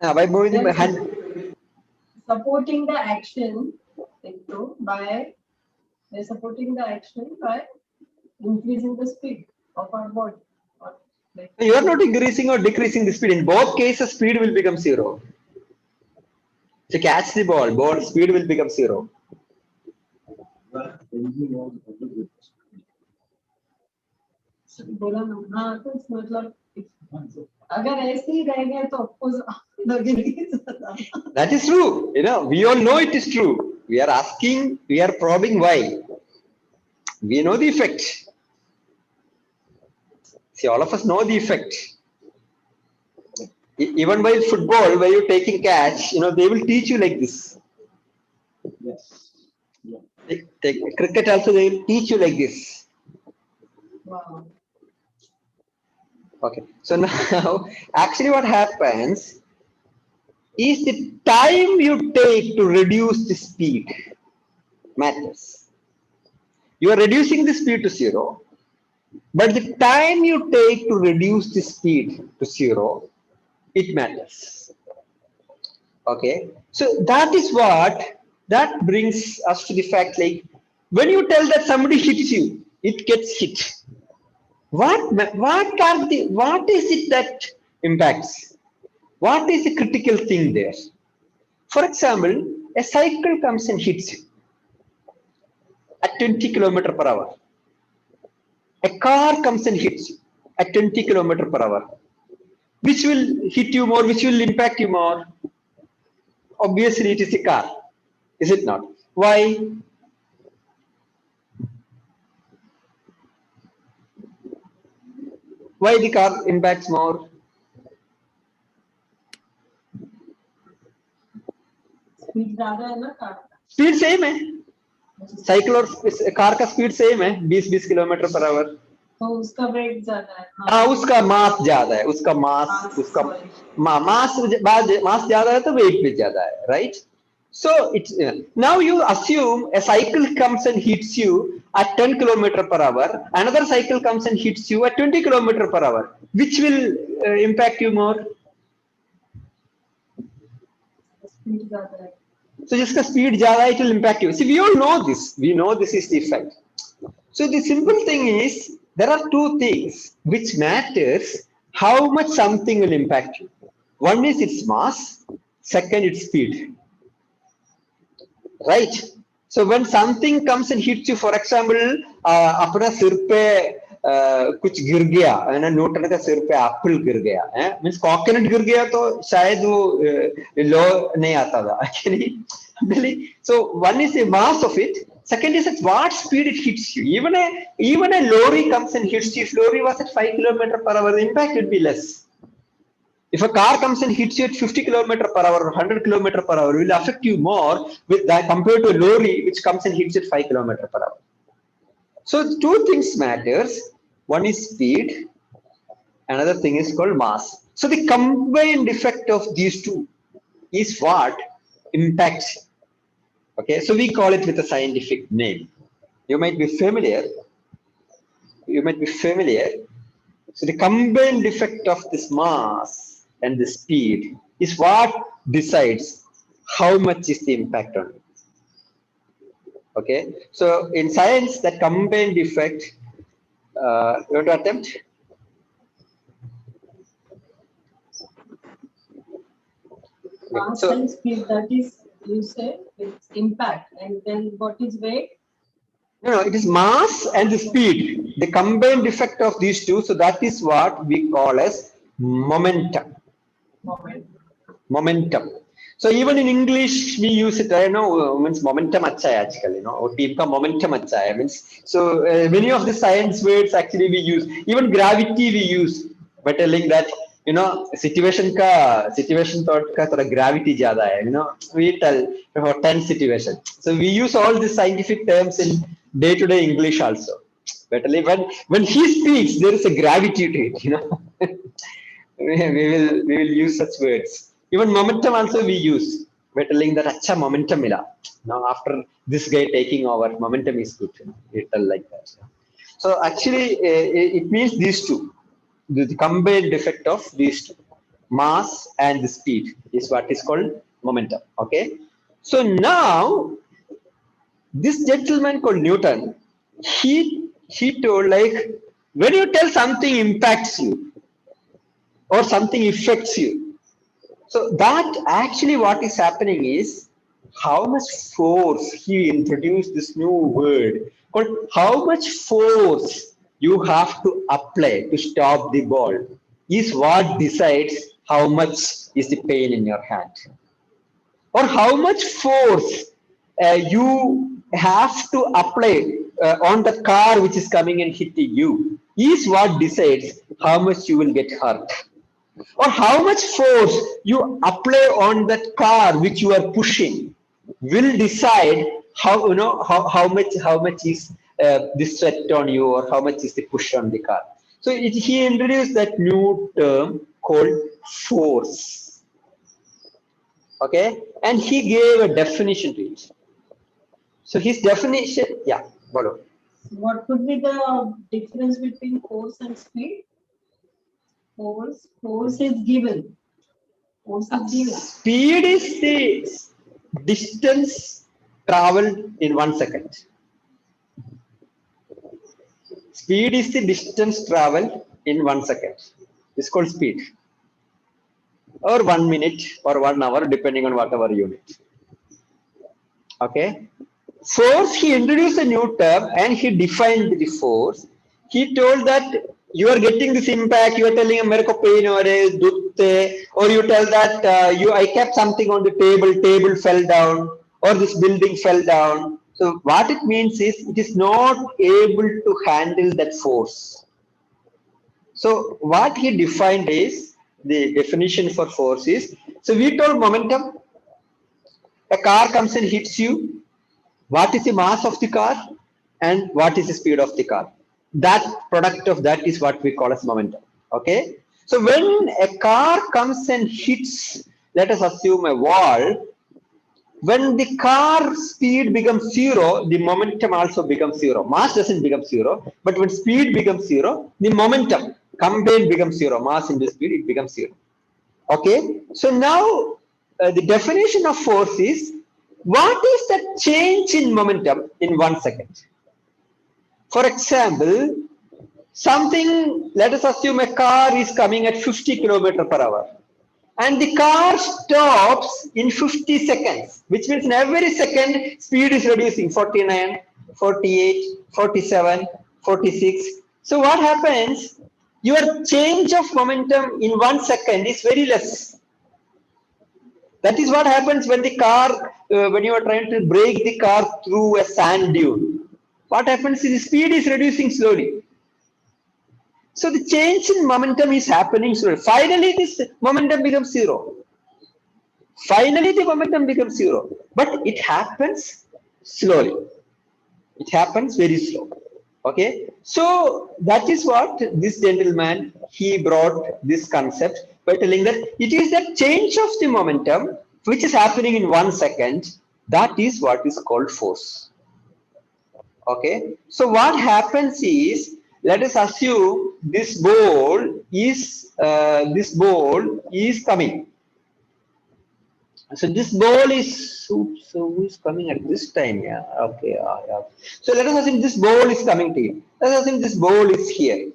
By moving my Then hand. supporting the action, like so, by supporting the action by increasing the speed of our body. Or like, You are not increasing or decreasing the speed. In both cases, speed will become zero. To catch the ball speed will become zero. बोला ना हाँ तो मतलब अगर ऐसे ही रह गए तो ऑफकोर्स लगेगी ज्यादा. That is true. You know, we all know it is true. We are asking, we are probing why. We know the effect. See, all of us know the effect. Even while football, where you're taking catch, you know, they will teach you like this. Take cricket also, they will teach you like this. Wow. Okay. So now, actually what happens is the time you take to reduce the speed matters. You are reducing the speed to 0, but the time you take to reduce the speed to 0, it matters. Okay, so that brings us to the fact, like when you tell that somebody hits you, it gets hit. What is it that impacts? What is the critical thing there? For example, a cycle comes and hits you at 20 km per hour. A car comes and hits you at 20 km per hour. Which will hit you more? Which will impact you more? Obviously, it is a car, is it not? Why? Why the car impacts more? Speed ज्यादा है ना car का, speed same है, cycle और car का speed same है, 20-20 kilometre per hour. तो उसका वेट ज्यादा है। हाँ, उसका मास ज्यादा है, उसका मास ज्यादा है तो वेट भी ज्यादा है, right? So it's now you assume a cycle comes and hits you at 10 km per hour, another cycle comes and hits you at 20 km per hour. Which will impact you more? Speed ज्यादा है। So जिसका speed ज्यादा है, it will impact you. See, we all know this. We know this is the effect. So the simple thing is, there are two things which matters how much something will impact you. One is its mass, second its speed. Right? So when something comes and hits you, for example, अपना सिर पे कुछ गिर गया है ना, Newton का सिर पे एप्पल गिर गया है, मींस कोकोनट गिर गया तो शायद वो लॉ नहीं आता था actually. So one is the mass of it, second is at what speed it hits you. Even a lorry comes and hits you. If lorry was at 5 km per hour, the impact would be less. If a car comes and hits you at 50 km per hour or 100 km per hour, it will affect you more with that compared to a lorry which comes and hits at 5 km per hour. So two things matters. One is speed, another thing is called mass. So the combined effect of these two is what impacts. Okay, so we call it with a scientific name. You might be familiar. So the combined effect of this mass and the speed is what decides how much is the impact on it. Okay, so in science, that combined effect, you want to attempt? Mass So, and speed, that is, you say it's impact, and then what is weight? no, it is mass and the speed, the combined effect of these two. So that is what we call as momentum. Momentum. So even in English, we use it. I know means momentum acha hai actually. Or team ka momentum acha hai means. So many of the science words actually we use. Even gravity we use by telling that situation thought ka thoda gravity zyada hai. We tell for 10 situation. So we use all these scientific terms in day-to-day English also. But when he speaks, there is a gravity to it. we will use such words. Even momentum also we use. We're telling that acha momentum mila. Now after this guy taking over, momentum is good. We tell like that. So actually, it means these two. The combined effect of these two, mass and the speed, is what is called momentum. Okay. So now this gentleman called Newton, he told, like, when you tell something impacts you or something affects you, so that actually what is happening is how much force, he introduced this new word called how much force you have to apply to stop the ball is what decides how much is the pain in your hand, or how much force you have to apply on the car which is coming and hitting you is what decides how much you will get hurt, or how much force you apply on that car which you are pushing will decide how much is the sweat on you, or how much is the push on the car. So he introduced that new term called force. Okay, and he gave a definition to it. So his definition, yeah, follow. What could be the difference between force and speed? Force is given. Force is given. Speed is the distance traveled in 1 second. Speed is the distance traveled in 1 second. It's called speed. Or 1 minute or 1 hour, depending on whatever unit. Okay. Force, he introduced a new term and he defined the force. He told that you are getting this impact, you are telling America pain or you tell that I kept something on the table fell down, or this building fell down. So what it means is it is not able to handle that force. So what he defined is the definition for force is, so we told momentum, a car comes and hits you, what is the mass of the car and what is the speed of the car. That product of that is what we call as momentum. Okay. So when a car comes and hits, let us assume a wall, when the car speed becomes zero, the momentum also becomes zero. Mass doesn't become zero, but when speed becomes zero, the momentum combined becomes zero. Mass into speed, it becomes zero. Okay. So now the definition of force is, what is the change in momentum in 1 second? For example, something, let us assume a car is coming at 50 km/h and the car stops in 50 seconds, which means in every second speed is reducing 49, 48, 47, 46. So what happens? Your change of momentum in 1 second is very less. That is what happens when the car, when you are trying to brake the car through a sand dune. What happens is the speed is reducing slowly. So the change in momentum is happening slowly. Finally, this momentum becomes zero. Finally, the momentum becomes zero. But it happens slowly. It happens very slow. Okay. So that is what this gentleman, he brought this concept by telling that it is the change of the momentum which is happening in 1 second. That is what is called force. Okay. So what happens is, let us assume this ball is coming. So this ball is who is coming at this time? Yeah. Okay. Yeah. So let us assume this ball is coming to you. Let us assume this ball is here.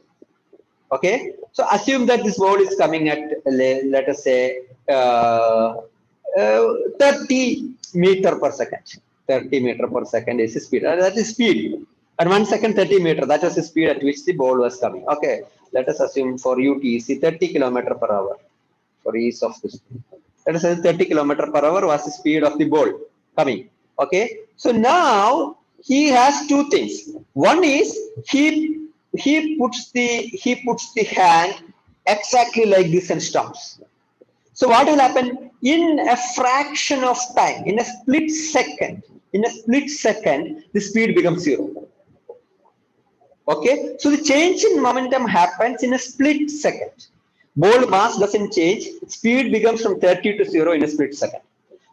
Okay. So assume that this ball is coming at, let us say 30 meter per second. 30 meter per second is the speed. That is speed. And 1 second 30 meter. That was the speed at which the ball was coming. Okay. Let us assume for UTC 30 km/h for ease of this. Let us say 30 km/h was the speed of the ball coming. Okay. So now he has two things. One is he puts the hand exactly like this and stops. So what will happen in a fraction of time, in a split second, the speed becomes zero. Okay, so the change in momentum happens in a split second. Ball mass doesn't change, speed becomes from 30 to 0 in a split second.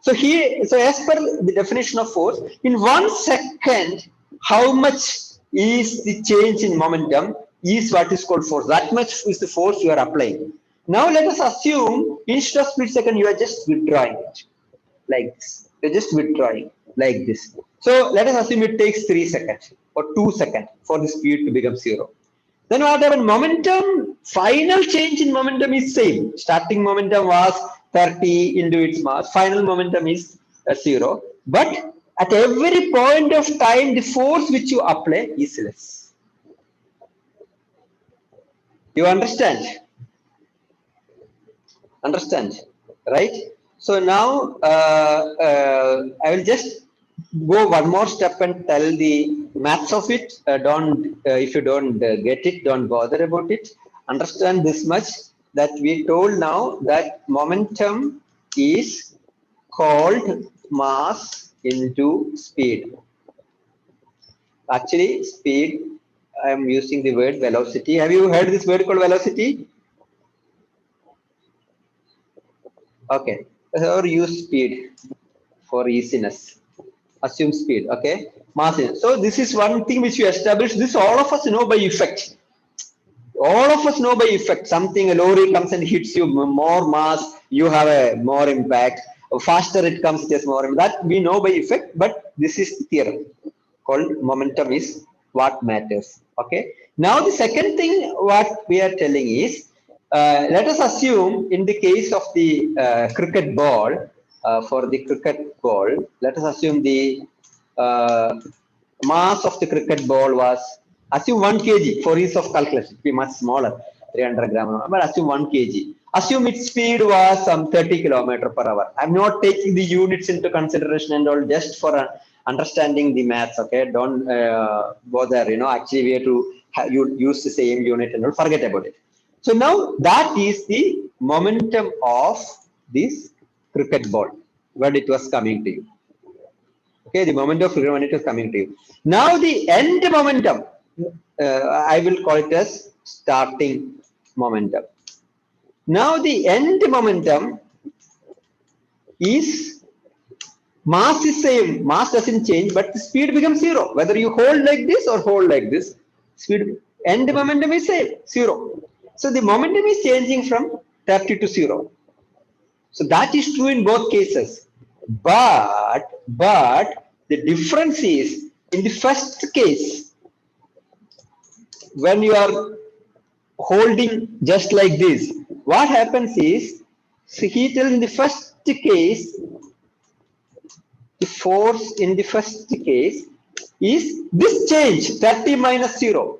So as per the definition of force, in 1 second, how much is the change in momentum is what is called force. That much is the force you are applying. Now let us assume instead of split second, you are just withdrawing it like this. You're just withdrawing like this. So let us assume it takes 3 seconds or 2 seconds for the speed to become zero. Then what happened? Momentum, final change in momentum is same. Starting momentum was 30 into its mass. Final momentum is 0. But at every point of time, the force which you apply is less. You understand? Understand? Right? So now I will just go one more step and tell the maths of it. If you don't get it, don't bother about it. Understand this much, that we told now that momentum is called mass into speed. Actually, speed, I am using the word velocity. Have you heard this word called velocity? Okay, or use speed for easiness. Assume speed. Okay. Mass. So this is one thing which you establish. This all of us know by effect. All of us know by effect. Something, a lorry comes and hits you, more mass, you have a more impact. Faster it comes, it has more impact. That we know by effect, but this is the theorem called momentum is what matters. Okay. Now the second thing what we are telling is, let us assume in the case of the cricket ball, for the cricket ball, let us assume the uh, mass of the cricket ball was, assume 1 kg for ease of calculation, it be much smaller, 300 gram, but assume 1 kg. Assume its speed was some 30 kilometer per hour. I'm not taking the units into consideration and all, just for understanding the maths. Okay, don't bother. Actually we have to use the same unit and all. Forget about it. So now that is the momentum of this cricket ball when it was coming to you. Okay, the moment of freedom when it is coming to you. Now the end momentum, I will call it as starting momentum. Now the end momentum is, mass is same, mass doesn't change, but the speed becomes zero. Whether you hold like this or hold like this, speed end momentum is same, zero. So the momentum is changing from 30 to 0. So that is true in both cases. But the difference is, in the first case, when you are holding just like this, what happens is, so he tells in the first case, the force in the first case is this change, 30 minus 0.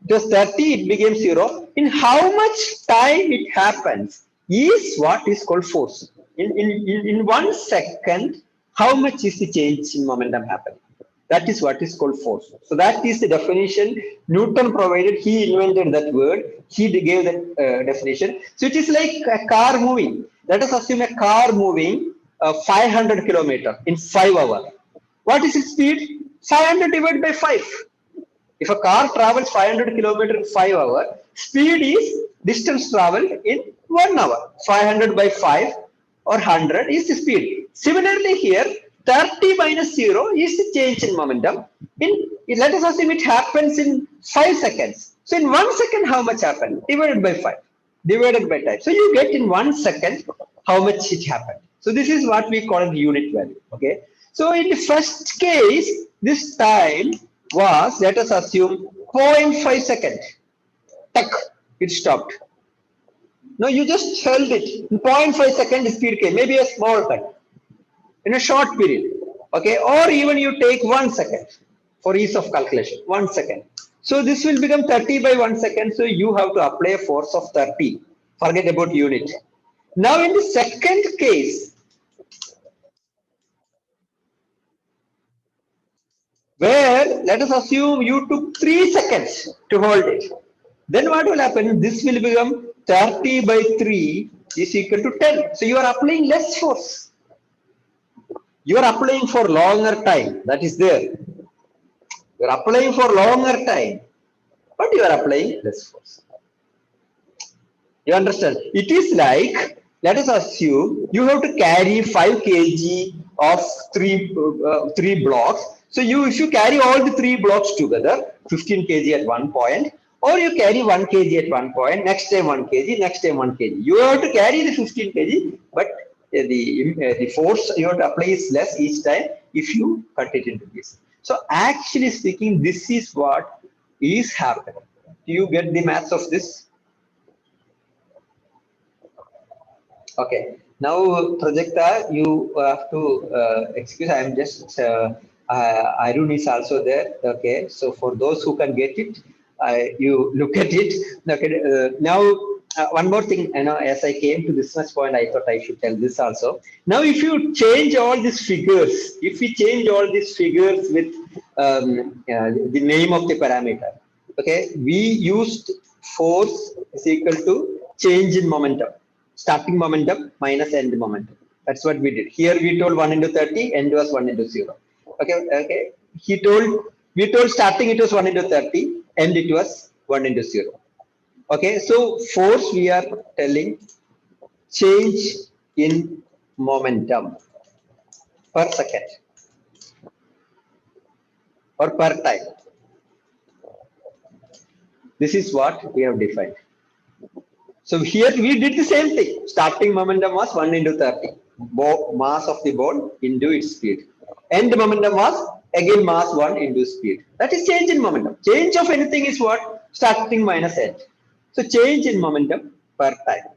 It was 30, it became 0. In how much time it happens is what is called force. In 1 second, how much is the change in momentum happening? That is what is called force. So that is the definition Newton provided. He invented that word. He gave that definition. So it is like a car moving. Let us assume a car moving 500 kilometers in 5 hours. What is its speed? 500 divided by 5. If a car travels 500 kilometers in 5 hours, speed is distance traveled in 1 hour. 500 by 5 or 100 is the speed. Similarly here, 30 minus 0 is the change in momentum. Let us assume it happens in 5 seconds. So in 1 second, how much happened? Divided by 5, divided by time. So you get in 1 second how much it happened. So this is what we call the unit value. Okay. So in the first case, this time was, let us assume, 0.5 seconds. Tuck, it stopped. No, you just held it. In 0.5 second speed came, maybe a small cut in a short period. Okay, or even you take 1 second for ease of calculation. 1 second. So this will become 30 by 1 second. So you have to apply a force of 30. Forget about unit. Now in the second case, where let us assume you took 3 seconds to hold it. Then what will happen? This will become 30 by 3 is equal to 10. So you are applying less force. You are applying for longer time. That is there. You are applying for longer time, but you are applying less force. You understand? It is like, let us assume you have to carry 5 kg of three blocks. So if you carry all the 3 blocks together, 15 kg at one point, or you carry 1 kg at one point, next time 1 kg, next time 1 kg. You have to carry the 15 kg, but the force you have to apply is less each time if you cut it into pieces. So actually speaking, this is what is happening. Do you get the maths of this? Okay. Now, Prajakta, you have to excuse. I am just Arun is also there. Okay. So for those who can get it, you look at it. Okay. Now, one more thing. As I came to this much point, I thought I should tell this also. Now, if you change all these figures, if we change all these figures with the name of the parameter, okay, we used force is equal to change in momentum. Starting momentum minus end momentum. That's what we did. Here we told 1 into 30, end was 1 into 0. Okay. We told starting it was 1 into 30, end it was 1 into 0. Okay, so force we are telling change in momentum per second. or per time. This is what we have defined. So here we did the same thing. Starting momentum was 1 into 30. Mass of the ball into its speed. End momentum was again mass 1 into speed. That is change in momentum. Change of anything is what? Starting minus end. So change in momentum per time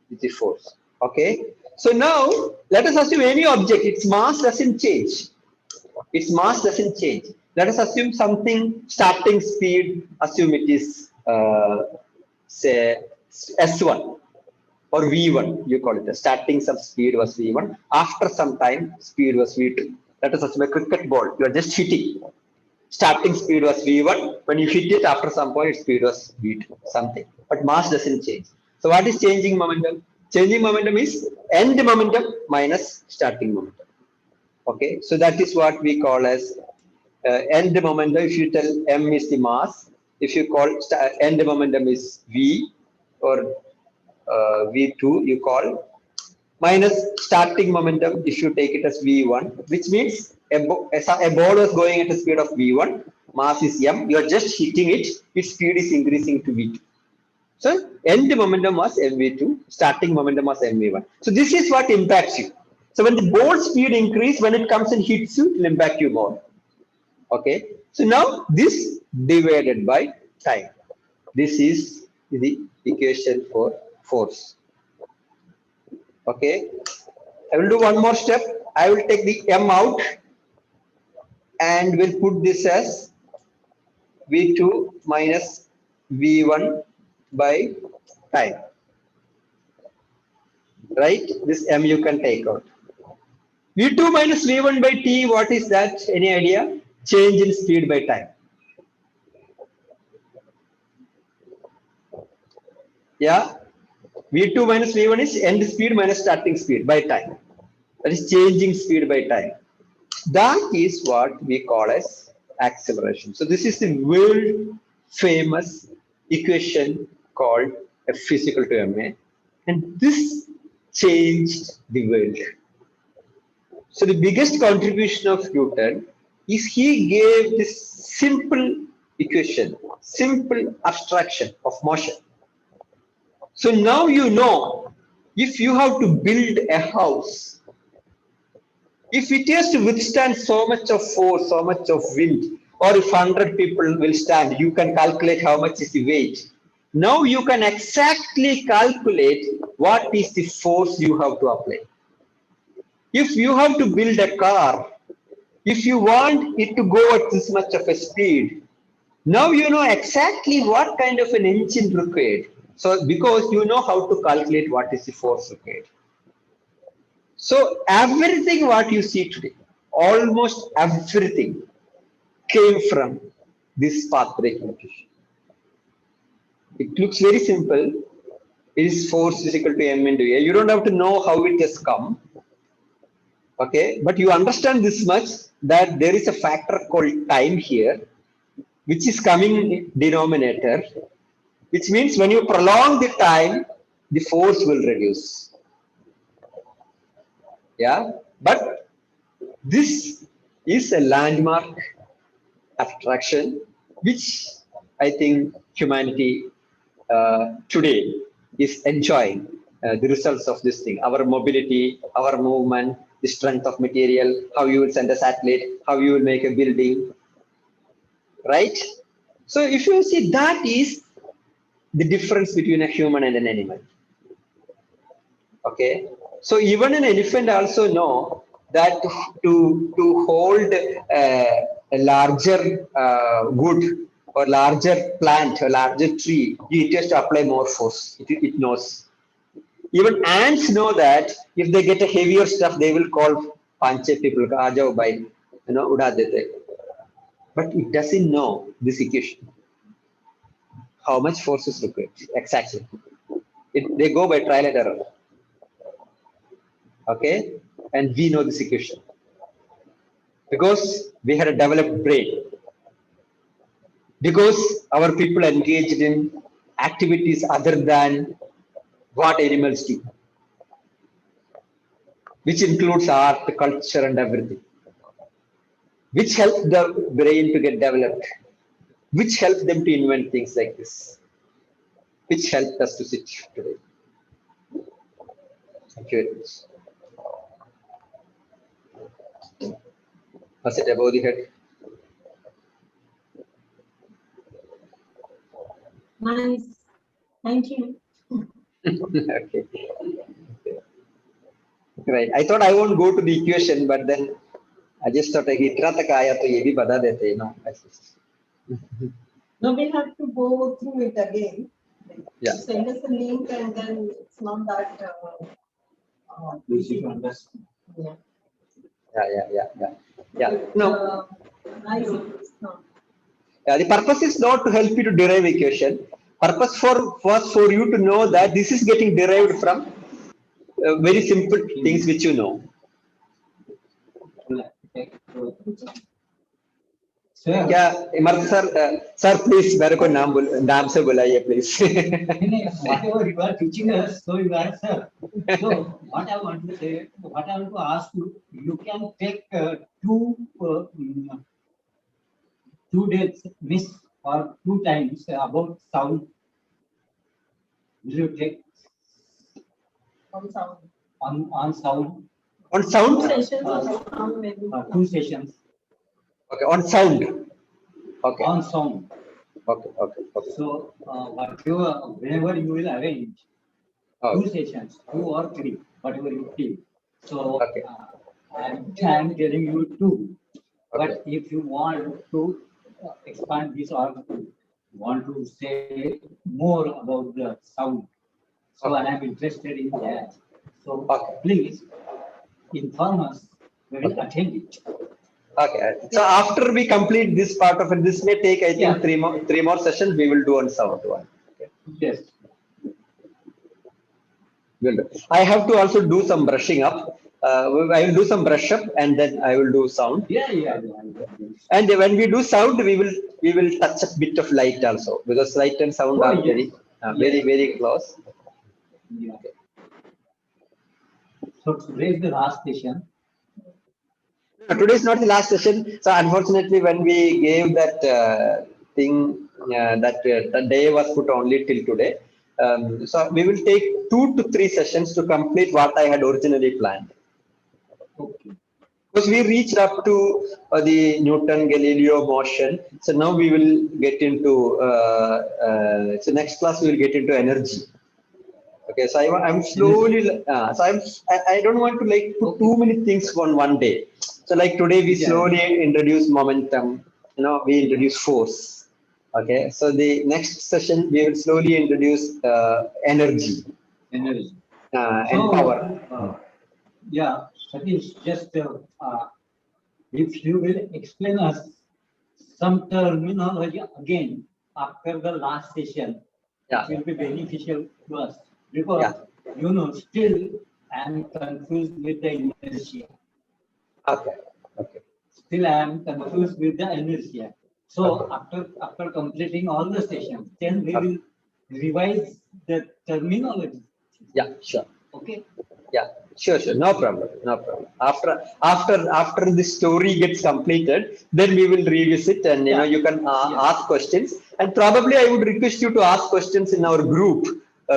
with the force. Okay. So now let us assume any object, its mass doesn't change. Its mass doesn't change. Let us assume something starting speed, assume it is say S1 or V1, you call it. The starting some speed was V1. After some time, speed was V2. Let us assume a cricket ball. You are just hitting. Starting speed was V1. When you hit it, after some point, speed was V2, something. But mass doesn't change. So what is changing momentum? Changing momentum is end momentum minus starting momentum. Okay, so that is what we call as end momentum. If you tell m is the mass, if you call end momentum is v or v2, you call minus starting momentum. If you take it as v1, which means a ball was going at a speed of v1, mass is m. You are just hitting it. Its speed is increasing to v2. So end momentum was mv2, starting momentum was mv1. So this is what impacts you. So when the ball speed increase, when it comes and hits you, it will impact you more. Okay. So now this divided by time. This is the equation for force. Okay. I will do one more step. I will take the m out and will put this as v2 minus v1 by time. Right? This m you can take out. V2 minus V1 by T, what is that? Any idea? Change in speed by time. Yeah. V2 minus V1 is end speed minus starting speed by time. That is changing speed by time. That is what we call as acceleration. So this is the world famous equation called F is equal to ma. And this changed the world. So the biggest contribution of Newton is he gave this simple equation, simple abstraction of motion. So now you know, if you have to build a house, if it has to withstand so much of force, so much of wind, or if 100 people will stand, you can calculate how much is the weight. Now you can exactly calculate what is the force you have to apply. If you have to build a car, if you want it to go at this much of a speed, now you know exactly what kind of an engine required. So because you know how to calculate what is the force required. So everything what you see today, almost everything came from this path breaking equation. It looks very simple. It is force is equal to m into a. You don't have to know how it has come. Okay, but you understand this much that there is a factor called time here, which is coming in denominator, which means when you prolong the time, the force will reduce. Yeah, but this is a landmark abstraction, which I think humanity today is enjoying the results of this thing. Our mobility, our movement, the strength of material, how you will send a satellite, how you will make a building, right? So if you see, that is the difference between a human and an animal. Okay, so even an elephant also know that to hold a larger wood or larger plant, a larger tree, it has to apply more force. It knows. Even ants know that if they get a heavier stuff, they will call panche people, "Aajao bhai," uda dete. But it doesn't know this equation. How much force is required exactly? They go by trial and error. Okay, and we know this equation because we had a developed brain, because our people engaged in activities other than what animals do, which includes art, culture, and everything. which helped the brain to get developed, which helped them to invent things like this, which helped us to sit today. Thank you very much. Was it above the head? Nice. Thank you. Okay. Right. I thought I won't go to the equation, but then I just thought itna tak aaya to ye bhi bata dete, you know. No, we have to go through it again. Yeah. Send us a link and then it's not that Easy to understand. yeah. Yeah. No. Nice. No. The purpose is not to help you to derive equation. Purpose was for you to know that this is getting derived from very simple things which you know. Sir, क्या Imrat sir please मेरे को नाम से बुलाइए please. whatever you are teaching us, so you are, sir. So what I want to say, what I want to ask you, you can take 2 days miss or 2 times about sound. Will you take On sound. on sound? On Two sound? sessions on sound maybe. 2 sessions Okay, on sound. Okay. on sound. Okay. So whatever, whenever you will arrange, Oh, 2 sessions, 2 or 3, whatever you feel. So Okay. I'm telling you 2. Okay. But if you want to expand this or want to say more about the sound, so Okay. I am interested in that. So Okay. please inform us. We will attend it. Okay. So after we complete this part of it, this may take, I think, Yeah. three more sessions. We will do on sound one. Okay. Yes. We'll do. I have to also do some brushing up. I will do some brush up and then I will do sound. Yeah. And when we do sound, we will touch a bit of light also, because light and sound Oh, are yes. very close. Yeah. So today is the last session. No, today is not the last session. So unfortunately, when we gave that thing, that day was put only till today. So we will take 2 to 3 sessions to complete what I had originally planned. Okay. Because we reached up to the Newton-Galileo motion. So now we will get into, so next class we will get into energy. Okay, so I'm slowly, I don't want to like put too many things on one day. So like today we slowly introduce momentum, we introduce force. Okay, so the next session we will slowly introduce energy Energy. and power. Yeah, Satish, just if you will explain us some terminology again after the last session, Yeah. it will be beneficial to us because Yeah. still I am confused with the inertia. Okay. Still I am confused with the inertia. So after completing all the sessions, then we will revise the terminology. Yeah, sure. Okay. Yeah, sure. No problem. After the story gets completed, then we will revisit and you can ask questions. And probably I would request you to ask questions in our group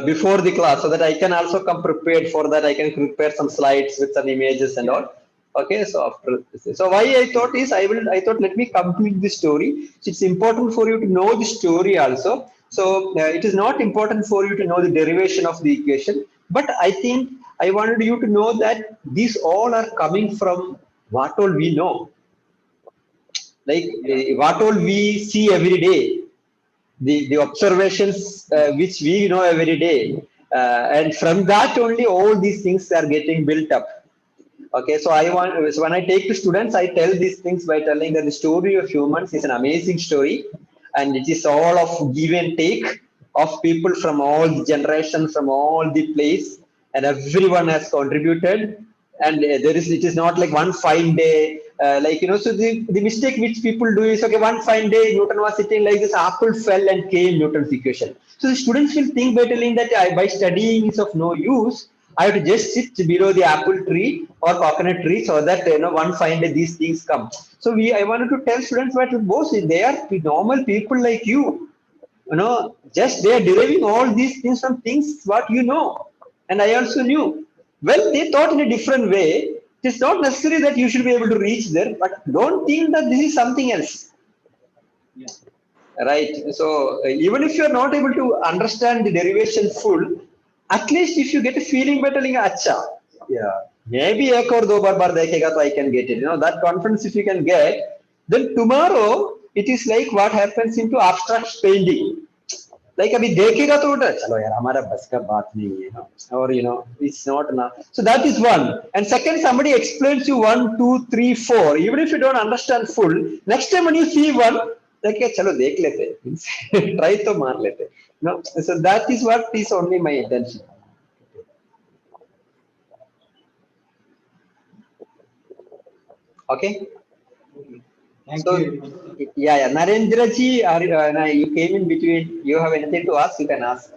before the class, so that I can also come prepared for that. I can prepare some slides with some images and all. Okay, so why I thought is I thought let me complete the story. It's important for you to know the story also. So it is not important for you to know the derivation of the equation, but I think I wanted you to know that these all are coming from what all we know, like what all we see every day, the observations which we know every day, and from that only all these things are getting built up. Okay, so when I take to students, I tell these things by telling that the story of humans is an amazing story, and it is all of give and take of people from all the generations, from all the place, and everyone has contributed. And it is not like one fine day, so the mistake which people do is, okay, one fine day Newton was sitting like this, apple fell and came Newton's equation. So the students will think by telling that by studying is of no use. I have to just sit below the apple tree or coconut tree so that one fine day these things come. So I wanted to tell students that both they are normal people like you. Just they are deriving all these things from things what you know, and I also knew. Well, they thought in a different way. It is not necessary that you should be able to reach there, but don't think that this is something else. Yeah. Right. So even if you are not able to understand the derivation full, at least if you get a feeling by telling acha, yeah, maybe ek aur do bar dekhega so I can get it. That confidence if you can get, then tomorrow it is like what happens into abstract painting. Like अभी देखेगा तो उठा चलो यार हमारा बस का बात नहीं है or it's not enough. So that is one. And second, somebody explains you 1, 2, 3, 4. Even if you don't understand full, next time when you see one, like चलो देख लेते try तो मार लेते. So that is what is only my intention. Okay. Thank So, you. yeah. Narendra ji, you came in between. You have anything to ask? You can ask.